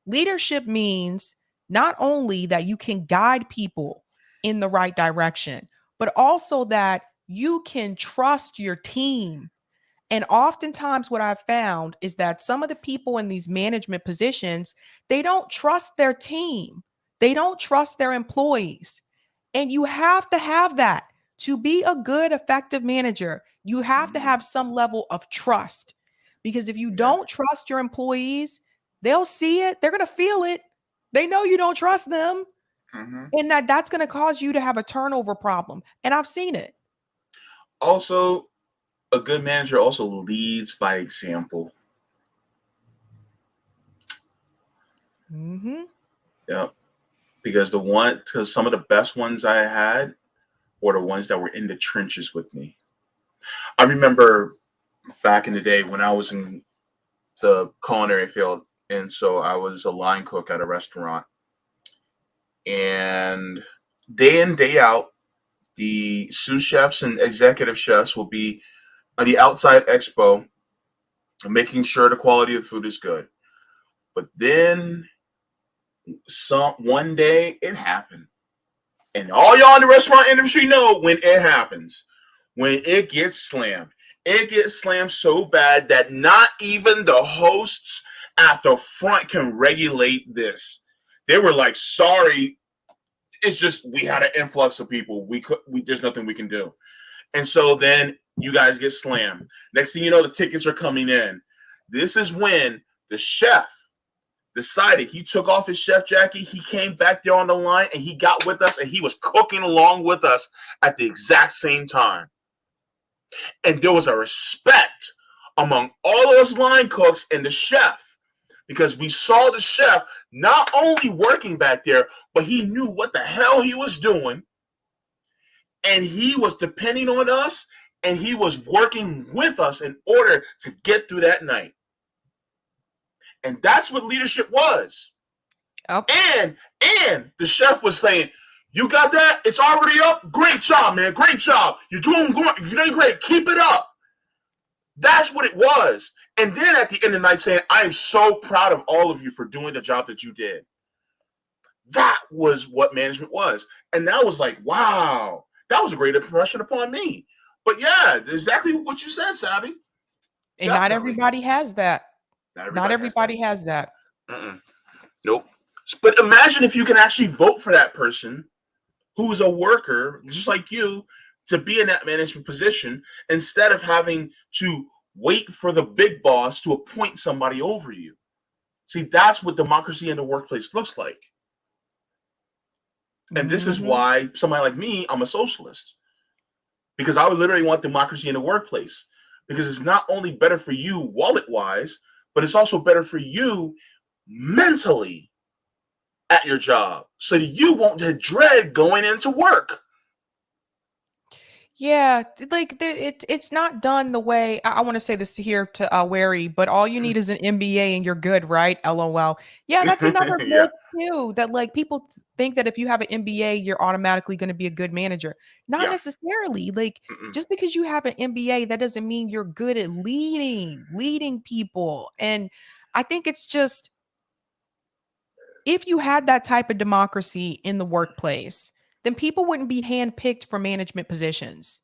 leadership means not only that you can guide people in the right direction, but also that you can trust your team. And oftentimes, what I've found is that some of the people in these management positions, they don't trust their team. They don't trust their employees. And you have to have that to be a good, effective manager. You have to Mm-hmm. have some level of trust because if you Yeah. don't trust your employees, they'll see it, they're going to feel it. They know you don't trust them. Mm-hmm. And that's going to cause you to have a turnover problem. And I've seen it. Also, a good manager also leads by example. Hmm. Yeah. Because some of the best ones I had were the ones that were in the trenches with me. I remember back in the day when I was in the culinary field, and so I was a line cook at a restaurant. And day in, day out, the sous chefs and executive chefs will be on the outside expo, making sure the quality of the food is good. But then one day it happened. And all y'all in the restaurant industry know when it happens. When it gets slammed. It gets slammed so bad that not even the hosts at the front can regulate this. They were like, sorry, it's just we had an influx of people. There's nothing we can do. And so then you guys get slammed. Next thing you know, the tickets are coming in. This is when the chef, decided he took off his chef jacket. He came back there on the line and he got with us and he was cooking along with us at the exact same time. And there was a respect among all of us line cooks and the chef, because we saw the chef not only working back there, but he knew what the hell he was doing. And he was depending on us and he was working with us in order to get through that night. And that's what leadership was. Oh. And the chef was saying, you got that? It's already up? Great job, man. Great job. You're doing great. Keep it up. That's what it was. And then at the end of the night saying, I am so proud of all of you for doing the job that you did. That was what management was. And that was like, wow, that was a great impression upon me. But yeah, exactly what you said, Sabby. And not everybody has that. Not everybody has that. Nope. But imagine if you can actually vote for that person who is a worker, just like you, to be in that management position instead of having to wait for the big boss to appoint somebody over you. See, that's what democracy in the workplace looks like. And this is why somebody like me, I'm a socialist. Because I would literally want democracy in the workplace. Because it's not only better for you wallet-wise, but it's also better for you mentally at your job. So that you won't dread going into work. Yeah, like it's not done the way I want to say this here to Wary, but all you need is an MBA and you're good, right? LOL. Yeah, that's another myth too. That like people think that if you have an MBA, you're automatically going to be a good manager. Not necessarily. Like just because you have an MBA, that doesn't mean you're good at leading people. And I think it's just if you had that type of democracy in the workplace, then people wouldn't be handpicked for management positions.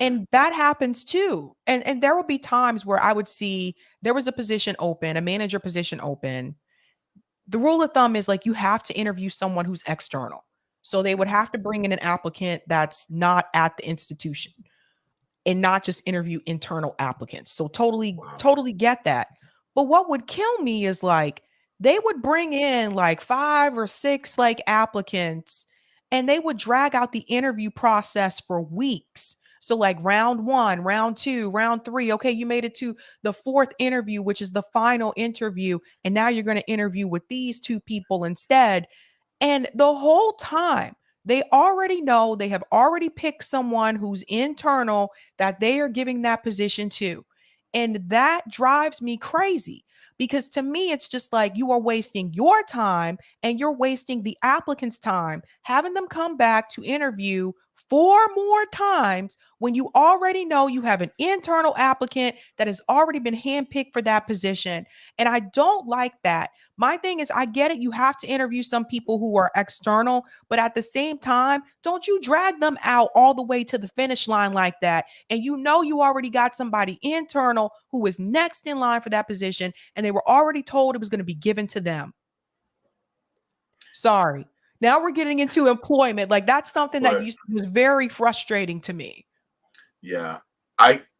And that happens too. And there will be times where I would see there was a position open, a manager position open. The rule of thumb is like you have to interview someone who's external. So they would have to bring in an applicant that's not at the institution and not just interview internal applicants. So totally get that. But what would kill me is like they would bring in like 5 or 6 like applicants and they would drag out the interview process for weeks. So like round 1, round 2, round 3. Okay, you made it to the 4th interview, which is the final interview. And now you're going to interview with these 2 people instead. And the whole time they already know, they have already picked someone who's internal that they are giving that position to. And that drives me crazy. Because to me, it's just like you are wasting your time and you're wasting the applicant's time, having them come back to interview 4 more times when you already know you have an internal applicant that has already been handpicked for that position. And I don't like that. My thing is, I get it. You have to interview some people who are external, but at the same time, don't you drag them out all the way to the finish line like that. And you know, you already got somebody internal who is next in line for that position, and they were already told it was going to be given to them. Sorry. Now we're getting into employment. Like that's something that was very frustrating to me. Yeah.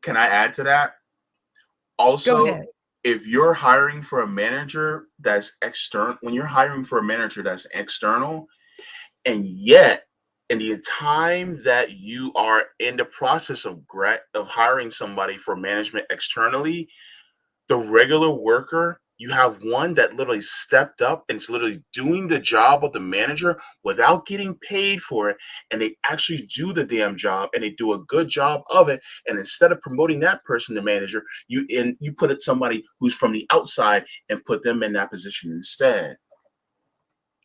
Can I add to that? Also, if you're hiring for a manager that's external, when you're hiring for a manager that's external, and yet in the time that you are in the process of hiring somebody for management externally, the regular worker, you have one that literally stepped up and is literally doing the job of the manager without getting paid for it. And they actually do the damn job and they do a good job of it. And instead of promoting that person to manager, you put it somebody who's from the outside and put them in that position instead.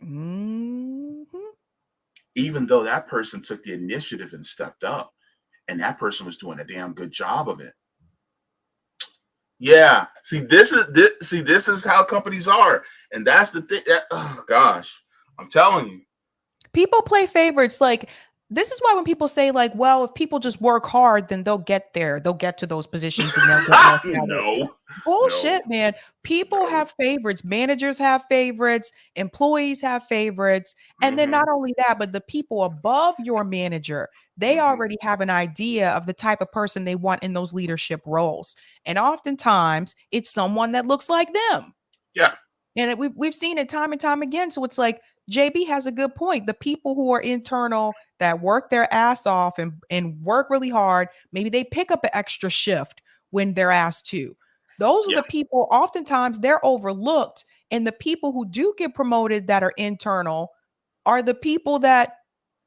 Even though that person took the initiative and stepped up and that person was doing a damn good job of it. Yeah. See, this is how companies are. And that's the thing. Oh gosh, I'm telling you. People play favorites. Like this is why when people say like, well, if people just work hard, then they'll get there. They'll get to those positions and they'll get No. Bullshit, man. People have favorites. Managers have favorites. Employees have favorites. And then not only that, but the people above your manager, they already have an idea of the type of person they want in those leadership roles. And oftentimes it's someone that looks like them. Yeah. And we've seen it time and time again. So it's like JB has a good point. The people who are internal that work their ass off and work really hard, maybe they pick up an extra shift when they're asked to. Those are Yeah. the people, oftentimes they're overlooked. And the people who do get promoted that are internal are the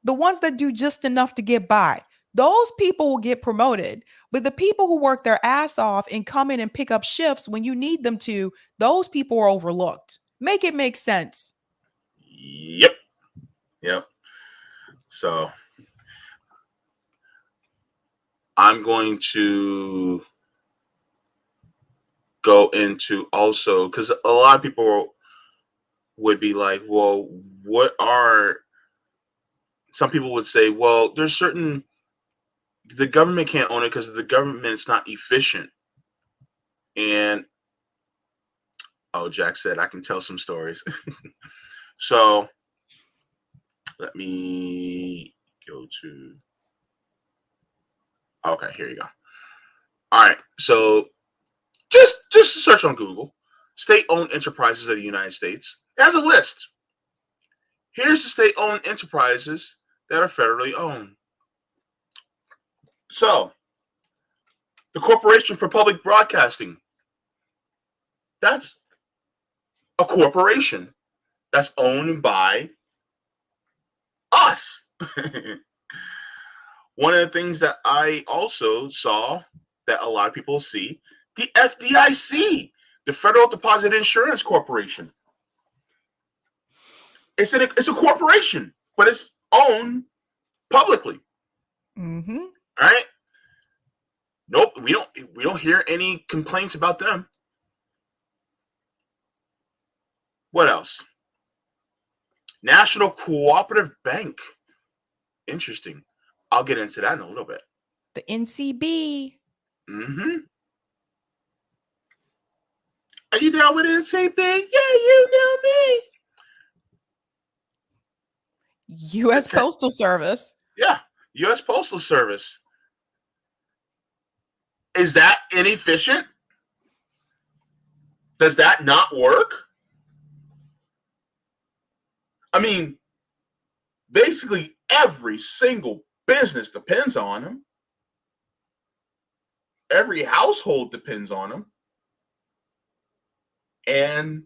ones that do just enough to get by. Those people will get promoted. But the people who work their ass off and come in and pick up shifts when you need them to, those people are overlooked. Make it make sense. Yep. Yep. So I'm going to go into also, because a lot of people would be like, well, what are some people would say, well, there's certain the government can't own it because the government's not efficient. And Jack said I can tell some stories. So let me go to okay, here you go. All right. So just search on Google, state-owned enterprises of the United States. It has a list. Here's the state-owned enterprises that are federally owned. So, the Corporation for Public Broadcasting, that's a corporation that's owned by us. One of the things that I also saw that a lot of people see, the FDIC, the Federal Deposit Insurance Corporation. It's a corporation, but it's owned publicly. Mm-hmm. All right. Nope, we don't hear any complaints about them. What else? National Cooperative Bank. Interesting. I'll get into that in a little bit. The NCB. Mm-hmm. Are you down with NCB? Yeah, you know me. U.S. Postal Service. Yeah, U.S. Postal Service. Is that inefficient? Does that not work? I mean, basically every single business depends on them. Every household depends on them. And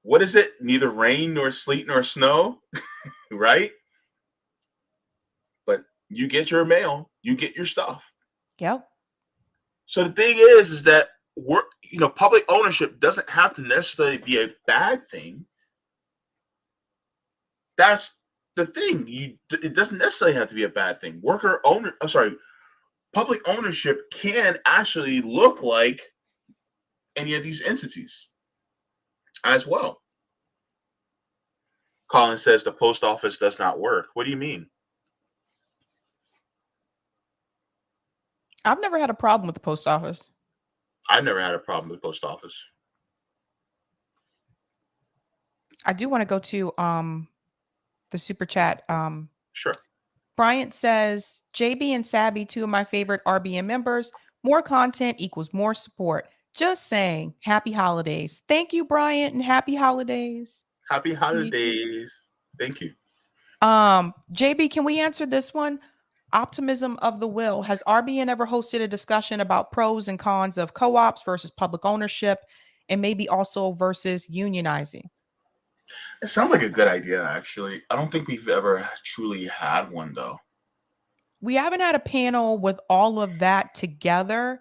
what is it? Neither rain nor sleet nor snow, right? But you get your mail, you get your stuff. Yep. So the thing is that public ownership doesn't have to necessarily be a bad thing. That's the thing. It doesn't necessarily have to be a bad thing. Public ownership can actually look like any of these entities as well. Colin says the post office does not work. What do you mean? I've never had a problem with the post office. I've never had a problem with the post office. I do want to go to the super chat. Sure. Bryant says, JB and Sabby, two of my favorite RBN members. More content equals more support. Just saying. Happy holidays. Thank you, Bryant, and happy holidays. Happy holidays. Thank you. JB, can we answer this one? Optimism of the will. Has RBN ever hosted a discussion about pros and cons of co-ops versus public ownership, and maybe also versus unionizing? It sounds like a good idea, actually. I don't think we've ever truly had one, though. We haven't had a panel with all of that together,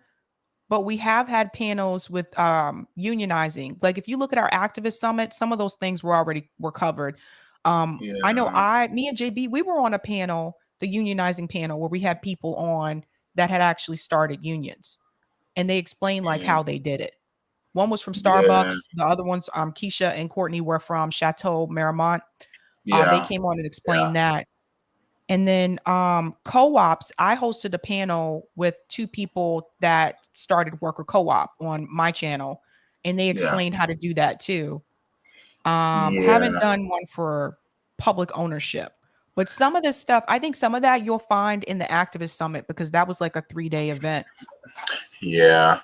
but we have had panels with unionizing. Like if you look at our activist summit, some of those things were covered. I know me and JB, we were on a panel, the unionizing panel, where we had people on that had actually started unions, and they explained like how they did it. One was from Starbucks. The other ones, Keisha and Courtney, were from Chateau Marmont. They came on and explained that. And then co-ops, I hosted a panel with two people that started worker co-op on my channel, and they explained how to do that too. Haven't done one for public ownership, but some of this stuff, I think some of that you'll find in the activist summit, because that was like a 3-day event. Yeah.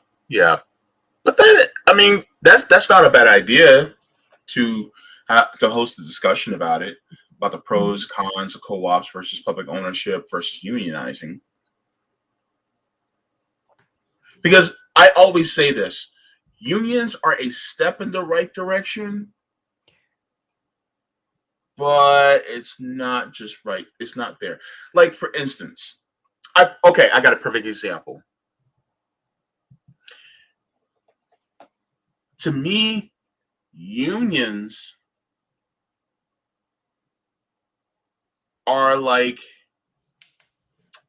But then, I mean, that's not a bad idea. to host a discussion about it, about the pros, cons of co-ops versus public ownership versus unionizing. Because I always say this, unions are a step in the right direction, but it's not just right. It's not there. Like, for instance, I got a perfect example. To me, unions are like,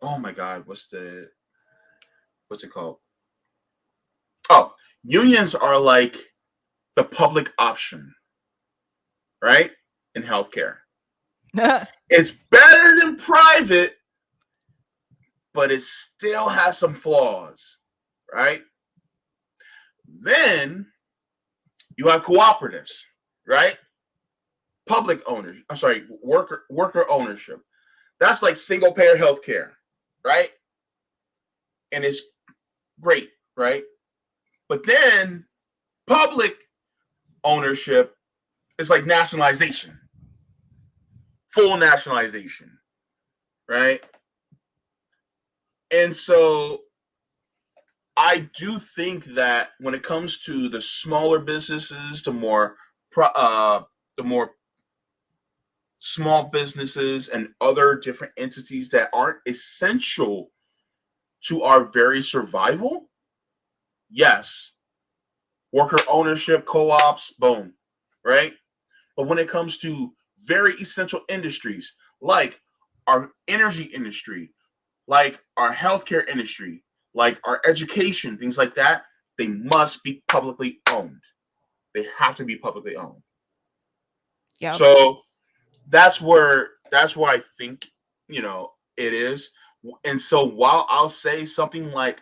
oh my God, what's it called? Oh, unions are like the public option, right? In healthcare. It's better than private, but it still has some flaws, right? Then you have cooperatives, right? Public owners, I'm sorry, worker ownership. That's like single payer healthcare, right? And it's great, right? But then public ownership is like nationalization, full nationalization, right? And so I do think that when it comes to the smaller businesses, the more small businesses and other different entities that aren't essential to our very survival, yes, worker ownership, co-ops, boom, right? But when it comes to very essential industries like our energy industry, like our healthcare industry, like our education, things like that, they must be publicly owned. They have to be publicly owned. Yeah. So that's where I think, it is. And so while I'll say something like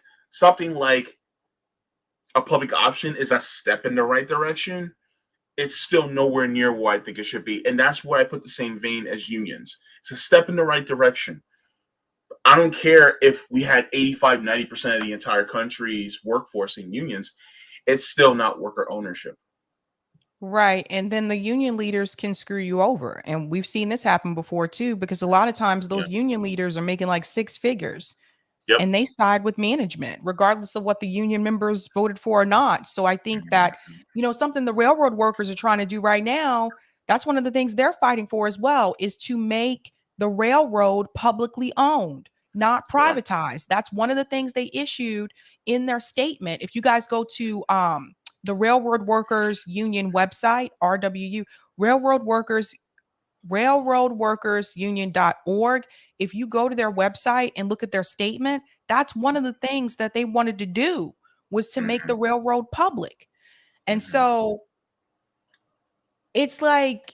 a public option is a step in the right direction, it's still nowhere near where I think it should be. And that's where I put the same vein as unions. It's a step in the right direction. I don't care if we had 85, 90% of the entire country's workforce in unions, it's still not worker ownership. Right. And then the union leaders can screw you over. And we've seen this happen before too, because a lot of times those union leaders are making like six figures. Yep. And they side with management, regardless of what the union members voted for or not. So I think that, something the railroad workers are trying to do right now, that's one of the things they're fighting for as well, is to make the railroad publicly owned, not privatized. That's one of the things they issued in their statement. If you guys go to the Railroad Workers Union website, RWU, railroadworkersunion.org. If you go to their website and look at their statement, that's one of the things that they wanted to do, was to make the railroad public. And so it's like,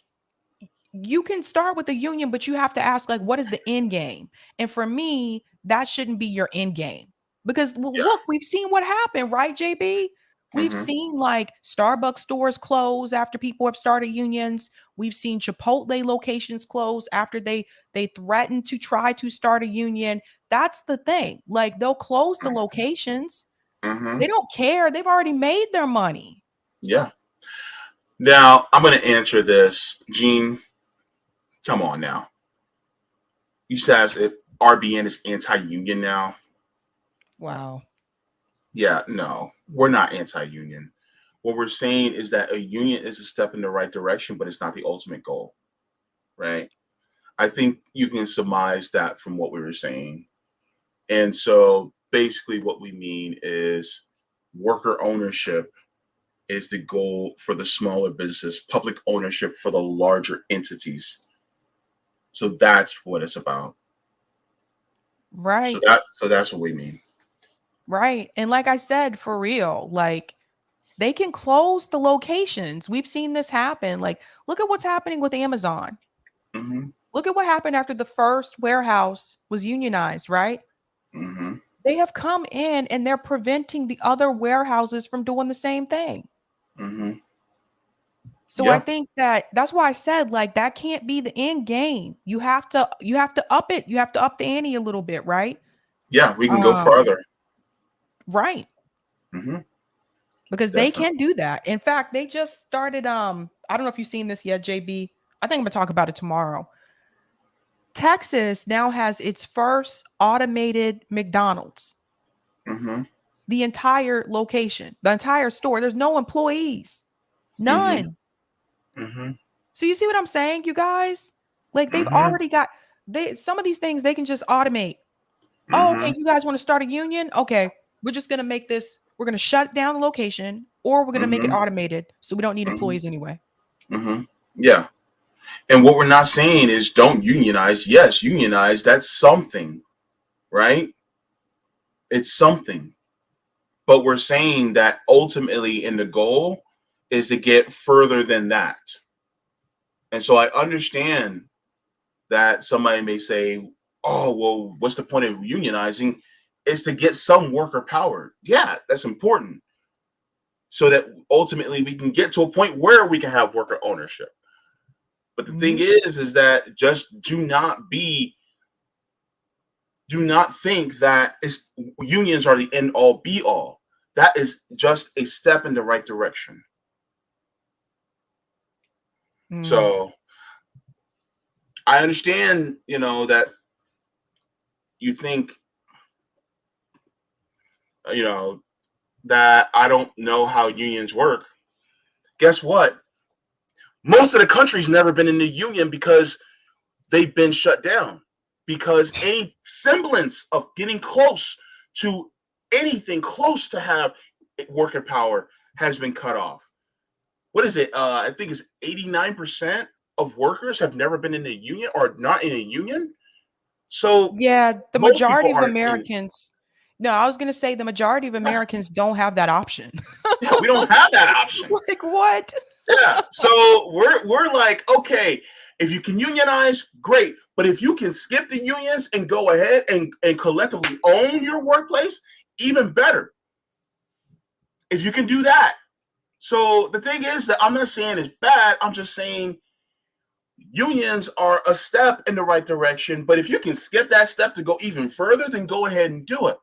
you can start with the union, but you have to ask, like, what is the end game? And for me, that shouldn't be your end game, because look, we've seen what happened, right, JB? We've seen like Starbucks stores close after people have started unions. We've seen Chipotle locations close after they threatened to try to start a union. That's the thing. Like, they'll close the locations. They don't care. They've already made their money. Yeah. Now, I'm going to answer this. Gene, come on now. You said if RBN is anti-union now. Wow. Yeah, no, we're not anti-union. What we're saying is that a union is a step in the right direction, but it's not the ultimate goal, right? I think you can surmise that from what we were saying. And so basically what we mean is worker ownership is the goal for the smaller business, public ownership for the larger entities. So that's what it's about. Right. So that's what we mean. Right. And like I said, for real, like, they can close the locations. We've seen this happen. Like, look at what's happening with Amazon. Look at what happened after the first warehouse was unionized, right? They have come in and they're preventing the other warehouses from doing the same thing. So I think that's why I said, like, that can't be the end game. You have to up it. You have to up the ante a little bit, right? Yeah, we can go further. Right. Because they can do that. In fact, they just started, I don't know if you've seen this yet, JB. I think I'm gonna talk about it tomorrow. Texas now has its first automated McDonald's. Mm-hmm. The entire location, the entire store. There's no employees. Mm-hmm. None. Mm-hmm. So you see what I'm saying, you guys? Like they've Mm-hmm. already got some of these things they can just automate. Oh, Mm-hmm. okay, you guys want to start a union? Okay, we're just gonna make this, we're gonna shut down the location, or we're gonna make it Mm-hmm. automated so we don't need Mm-hmm. employees anyway. Mm-hmm. Yeah. And what we're not saying is don't unionize. Yes, unionize. That's something, right? It's something. But we're saying that ultimately in the goal is to get further than that. And so I understand that somebody may say, oh, well, what's the point of unionizing? Is to get some worker power. Yeah, that's important. So that ultimately we can get to a point where we can have worker ownership. But the thing is that just do not think that unions are the end all be all. That is just a step in the right direction. So I understand, that you think, that I don't know how unions work. Guess what? Most of the country's never been in the union because they've been shut down. Because any semblance of getting close to anything close to have worker power has been cut off. What is it? I think it's 89% of workers have never been in a union or not in a union. So Yeah, the most people majority of aren't in. Americans. No, I was gonna say the majority of Americans don't have that option. Yeah, we don't have that option. Like what? Yeah. So we're like, okay, if you can unionize, great. But if you can skip the unions and go ahead and collectively own your workplace, even better. If you can do that. So the thing is that I'm not saying it's bad. I'm just saying unions are a step in the right direction. But if you can skip that step to go even further, then go ahead and do it.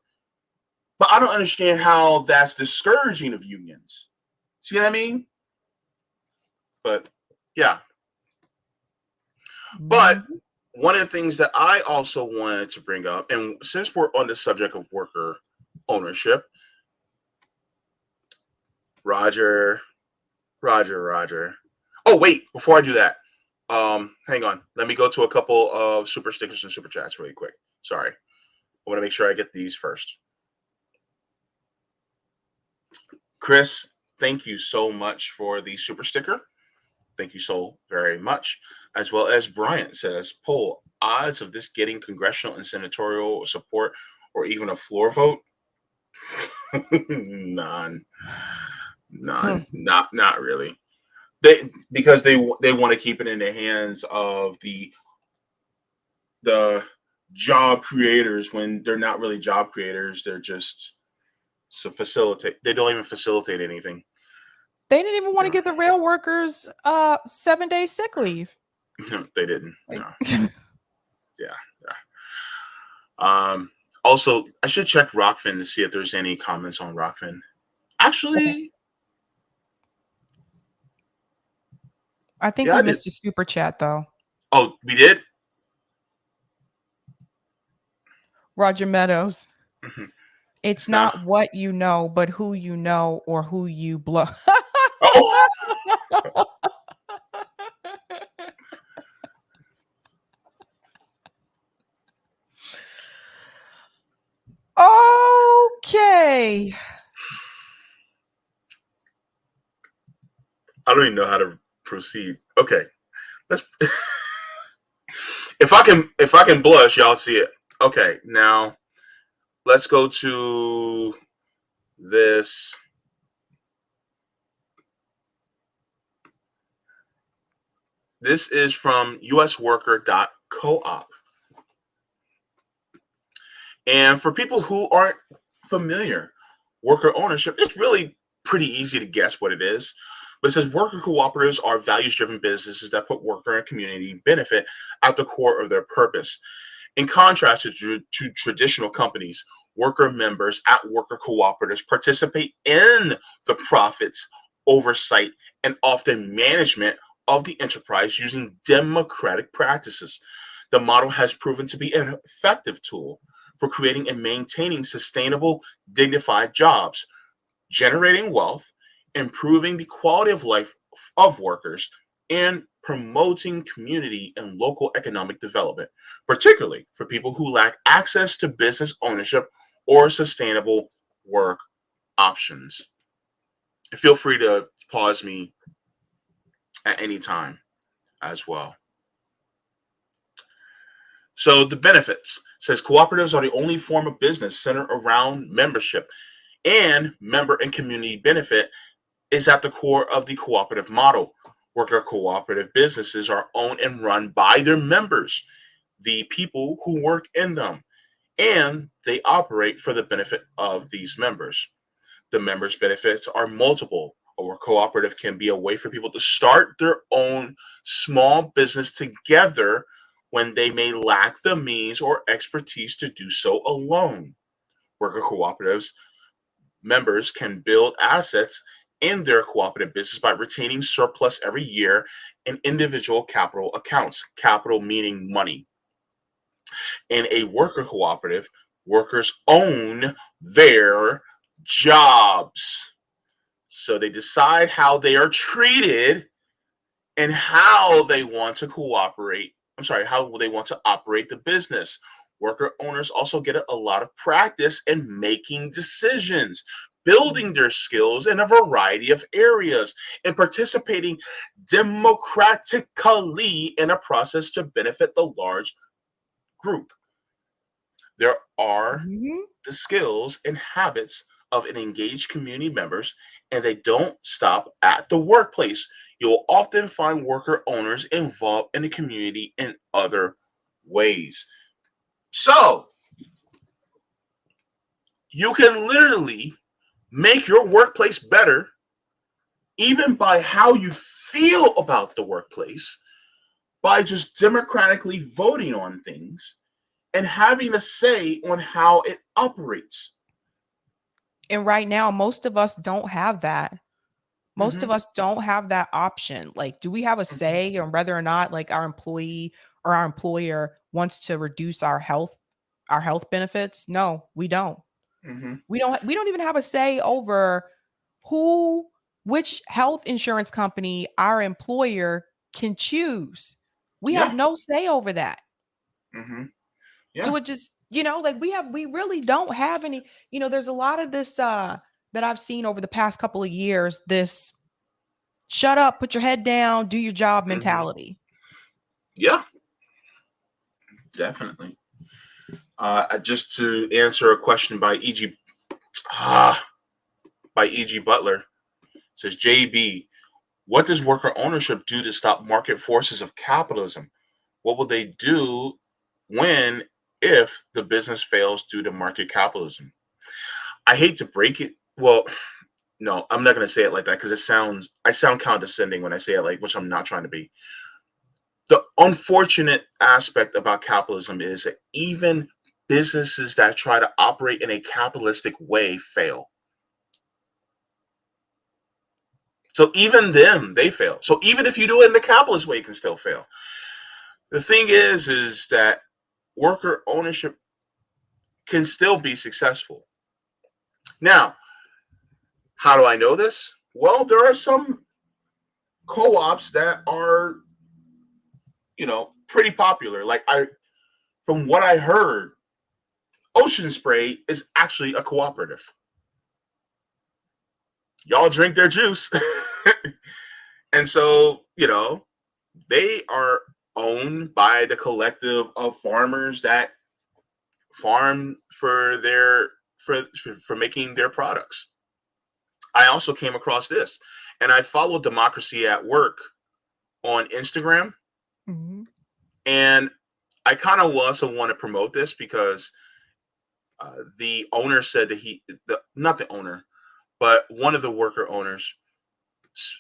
But I don't understand how that's discouraging of unions. See what I mean? But yeah. But one of the things that I also wanted to bring up, and since we're on the subject of worker ownership, Roger. Oh, wait, before I do that, hang on. Let me go to a couple of super stickers and super chats really quick. Sorry. I want to make sure I get these first. Chris, thank you so much for the super sticker. Thank you so very much. As well as Bryant says, poll odds of this getting congressional and senatorial support or even a floor vote. None. Not really. Because they want to keep it in the hands of the job creators when they're not really job creators. They're just facilitate. They don't even facilitate anything. They didn't even want to give the rail workers 7-day sick leave. No, they didn't. Like, no. Yeah. Also, I should check Rockfin to see if there's any comments on Rockfin. Actually, I think we missed a super chat though. Oh, we did? Roger Meadows. It's not what you know, but who you know or who you blow. Oh. Okay. I don't even know how to proceed. Okay. Let's if I can blush, y'all see it. Okay, now let's go to this. This is from usworker.coop. And for people who aren't familiar, worker ownership, it's really pretty easy to guess what it is. But it says worker cooperatives are values-driven businesses that put worker and community benefit at the core of their purpose. In contrast to traditional companies, worker members at worker cooperatives participate in the profits oversight, and often management of the enterprise using democratic practices. The model has proven to be an effective tool for creating and maintaining sustainable, dignified jobs, generating wealth, improving the quality of life of workers, and promoting community and local economic development, particularly for people who lack access to business ownership or sustainable work options. Feel free to pause me at any time as well. So the benefits says cooperatives are the only form of business centered around membership, and member and community benefit is at the core of the cooperative model. Worker cooperative businesses are owned and run by their members, the people who work in them, and they operate for the benefit of these members. The members' benefits are multiple. A cooperative can be a way for people to start their own small business together when they may lack the means or expertise to do so alone. Worker cooperatives members can build assets in their cooperative business by retaining surplus every year in individual capital accounts, capital meaning money. In a worker cooperative, workers own their jobs. So they decide how they are treated and how they want to cooperate. How they want to operate the business. Worker owners also get a lot of practice in making decisions, building their skills in a variety of areas, and participating democratically in a process to benefit the large group. There are Mhm. the skills and habits of an engaged community members, and they don't stop at the workplace. You'll often find worker owners involved in the community in other ways. So you can literally make your workplace better even by how you feel about the workplace by just democratically voting on things and having a say on how it operates. And right now, most of us don't have that. Most Mm-hmm, of us don't have that option. Like, do we have a mm-hmm, say on whether or not like our employee or our employer wants to reduce our health benefits? No, we don't. mm-hmm. We don't even have a say over who which health insurance company our employer can choose. We have Yeah, no say over that. mm-hmm, yeah, So it just, like we really don't have any, there's a lot of this that I've seen over the past couple of years, this shut up, put your head down, do your job mm-hmm, mentality. yeah, definitely. Just to answer a question by ah, E.G. Butler, says JB, what does worker ownership do to stop market forces of capitalism? What will they do when, if the business fails due to market capitalism? I hate to break it. Well, no, I'm not going to say it like that because I sound condescending when I say it, like, which I'm not trying to be. The unfortunate aspect about capitalism is that even businesses that try to operate in a capitalistic way fail. So even them, they fail. So even if you do it in the capitalist way, it can still fail. The thing is that worker ownership can still be successful. Now, how do I know this? Well, there are some co-ops that are, pretty popular. From what I heard, Ocean Spray is actually a cooperative. Y'all drink their juice. And so, they are owned by the collective of farmers that farm for for making their products. I also came across this, and I followed Democracy at Work on Instagram, Mhm. and I kind of also want to promote this because the owner said that not the owner, but one of the worker owners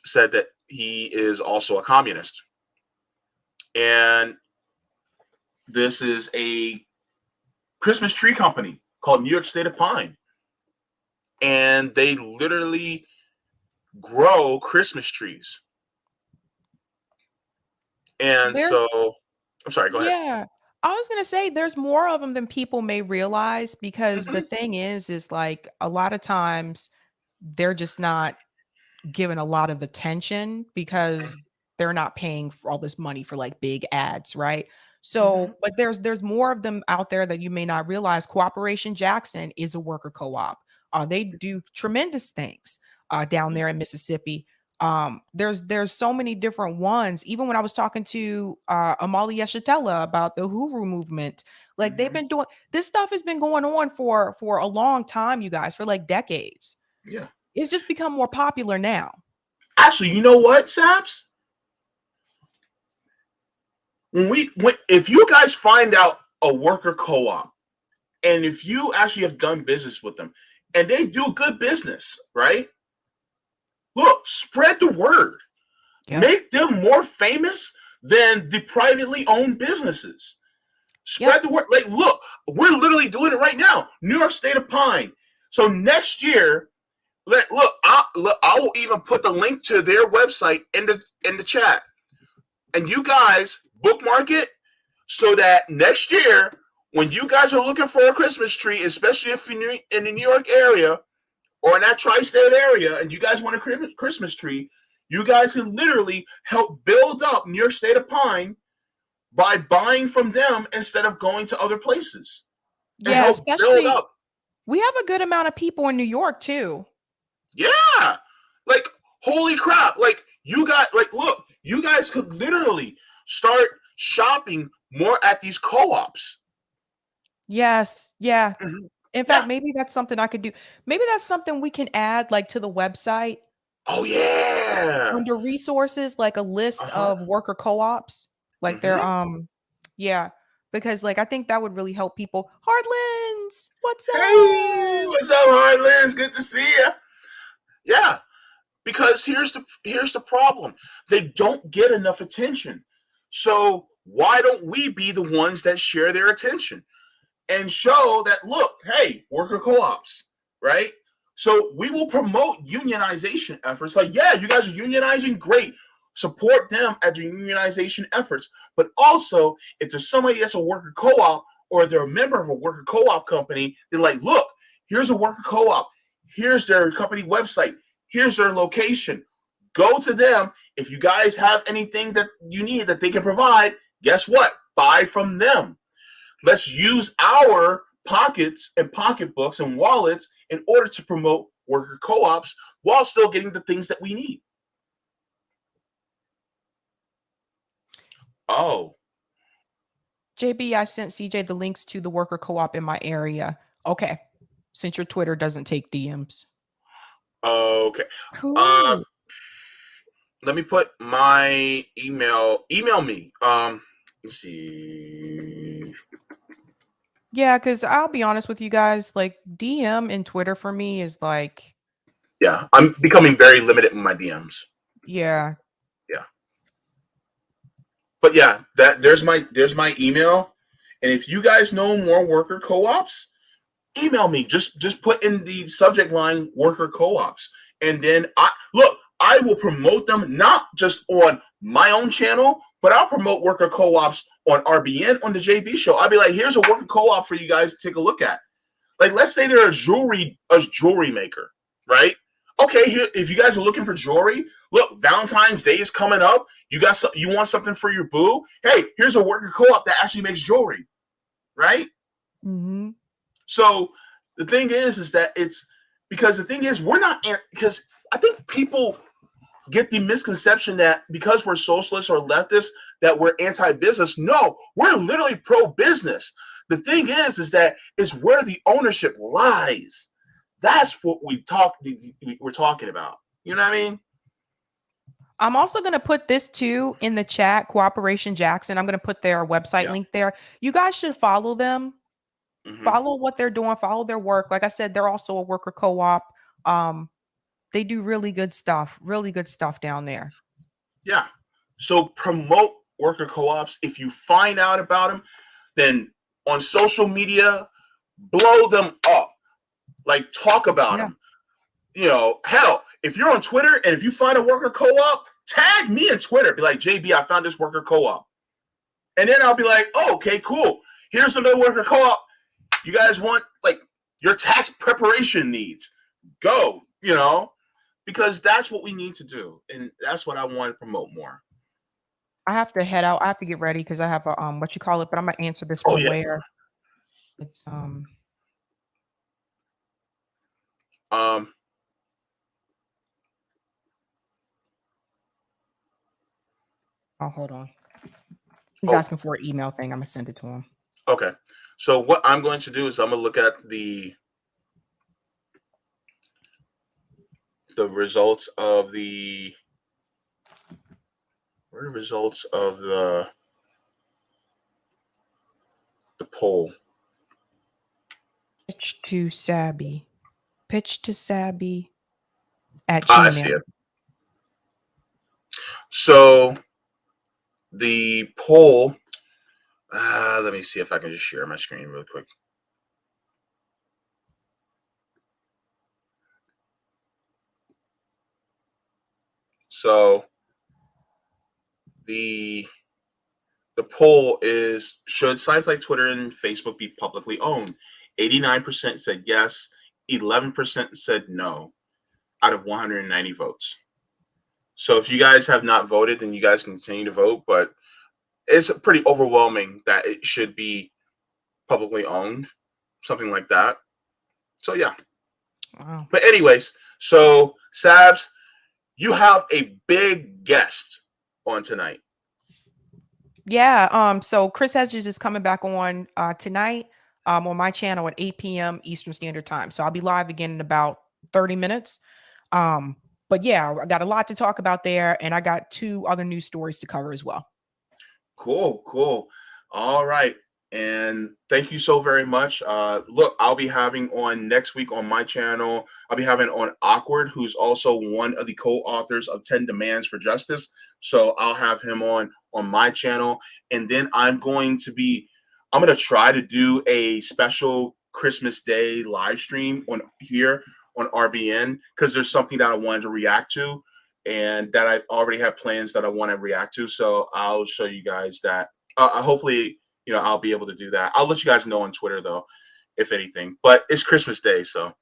said that he is also a communist, and this is a Christmas tree company called New York State of Pine, and they literally grow Christmas trees. And There's so, I'm sorry, go ahead. Yeah. I was gonna say there's more of them than people may realize because the Mhm. thing is like a lot of times they're just not given a lot of attention because they're not paying for all this money for like big ads, right? Mhm. So, but there's more of them out there that you may not realize. Cooperation Jackson is a worker co-op. They do tremendous things down there in Mississippi. There's so many different ones. Even when I was talking to Amali Yeshatella about the Hoover movement, like they've Mhm. been doing this stuff has been going on for a long time, you guys, for like decades. Yeah. It's just become more popular now. Actually, you know what, Sabs? When if you guys find out a worker co-op, and if you actually have done business with them, and they do good business, right? Look, spread the word. Yep. Make them more famous than the privately owned businesses. Yep. Spread the word. Like, look, we're literally doing it right now. New York State of Pine. So next year, I will even put the link to their website in the chat, and you guys bookmark it so that next year, when you guys are looking for a Christmas tree, especially if you're in the New York area or in that tri-state area, and you guys want a Christmas tree, you guys can literally help build up New York State of Pine by buying from them instead of going to other places, and Yeah, help build especially up. we have a good amount of people in New York too. Yeah, like holy crap! Like you got look, you guys could literally start shopping more at these co-ops. Yes, yeah. Mhm. In fact, Yeah. maybe that's something I could do. Maybe that's something we can add like to the website Oh yeah. under resources, like a list Uh-huh. of worker co-ops. Like they're Mm-hmm. yeah, because like I think that would really help people. Hardlands, what's Hey, up? what's up, Heartlands? Good to see you. Yeah, because here's the problem. They don't get enough attention. So why don't we be the ones that share their attention and show that look, hey, worker co-ops, right? So we will promote unionization efforts. Like, yeah, you guys are unionizing, great. Support them at their unionization efforts. But also, if there's somebody that's a worker co-op or they're a member of a worker co-op company, they're like, look, here's a worker co-op. Here's their company website. Here's their location. Go to them. If you guys have anything that you need that they can provide, guess what? Buy from them. Let's use our pockets and pocketbooks and wallets in order to promote worker co-ops while still getting the things that we need. Oh, JB, I sent CJ the links to the worker co-op in my area. Okay. Since your Twitter doesn't take DMs. okay. Uh, Cool. let me put my email. Email me. Let's see. Yeah, because I'll be honest with you guys, like DM and Twitter for me is like, Yeah, I'm becoming very limited in my DMs. yeah. Yeah, but yeah, there's my email, and if you guys know more worker co-ops, email me. Just put in the subject line worker co-ops, and then I will promote them not just on my own channel, but I'll promote worker co-ops on RBN on the JB show. I'll be like, here's a worker co-op for you guys to take a look at. Like, let's say they're a jewelry maker, right? Okay, here, if you guys are looking for jewelry, look, Valentine's Day is coming up. You want something for your boo? Hey, here's a worker co-op that actually makes jewelry, right? Mm-hmm. So the thing is that it's because the thing is we're not because I think people get the misconception that because we're socialists or leftists that we're anti-business. No, we're literally pro-business. The thing is that it's where the ownership lies. That's what we're talking about. You know what I mean? I'm also going to put this too in the chat, Cooperation Jackson. I'm going to put their website Yeah. link there. You guys should follow them. Mm-hmm. Follow what they're doing, follow their work. Like I said, they're also a worker co-op. They do really good stuff down there. Yeah. So promote worker co-ops. If you find out about them, then on social media, blow them up. Like talk about Yeah. them. You know, hell, if you're on Twitter and if you find a worker co-op, tag me on Twitter. Be like, JB, I found this worker co-op. And then I'll be like, oh, okay, cool. Here's another worker co-op. You guys want like your tax preparation needs. Go, because that's what we need to do. And that's what I want to promote more. I have to head out. I have to get ready because I have a what you call it, but I'm gonna answer this Oh, from yeah. where it's Oh, hold on. He's asking for an email thing. I'm gonna send it to him. Okay. So what I'm going to do is I'm gonna look at the results of the poll. Pitch to Sabby. Pitch to Sabby at I see Gmail. it. So the poll, let me see if I can just share my screen really quick. So the poll is, should sites like Twitter and Facebook be publicly owned? 89% said yes, 11% said no out of 190 votes. So if you guys have not voted, then you guys can continue to vote, but it's pretty overwhelming that it should be publicly owned, something like that. So yeah. Wow. But anyways, so Sabs, you have a big guest on tonight. Yeah. So Chris Hedges is coming back on tonight on my channel at 8 p.m. Eastern Standard Time. So I'll be live again in about 30 minutes. But yeah, I got a lot to talk about there, and I got 2 other news stories to cover as well. Cool. All right. And thank you so very much. Look, I'll be having on next week on my channel, I'll be having on Awkward, who's also one of the co-authors of 10 Demands for Justice. So I'll have him on my channel. And then I'm going to try to do a special Christmas Day live stream on here on RBN, because there's something that I wanted to react to and that I already have plans that I want to react to. So I'll show you guys that. Hopefully, I'll be able to do that. I'll let you guys know on Twitter, though, if anything. But it's Christmas Day, so.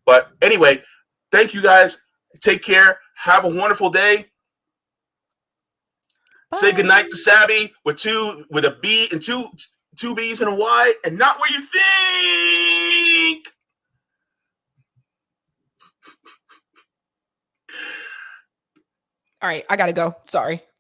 But anyway, thank you guys. Take care. Have a wonderful day. Bye. Say goodnight to Sabby with a B and two B's and a Y, and not where you think. All right, I gotta go. Sorry.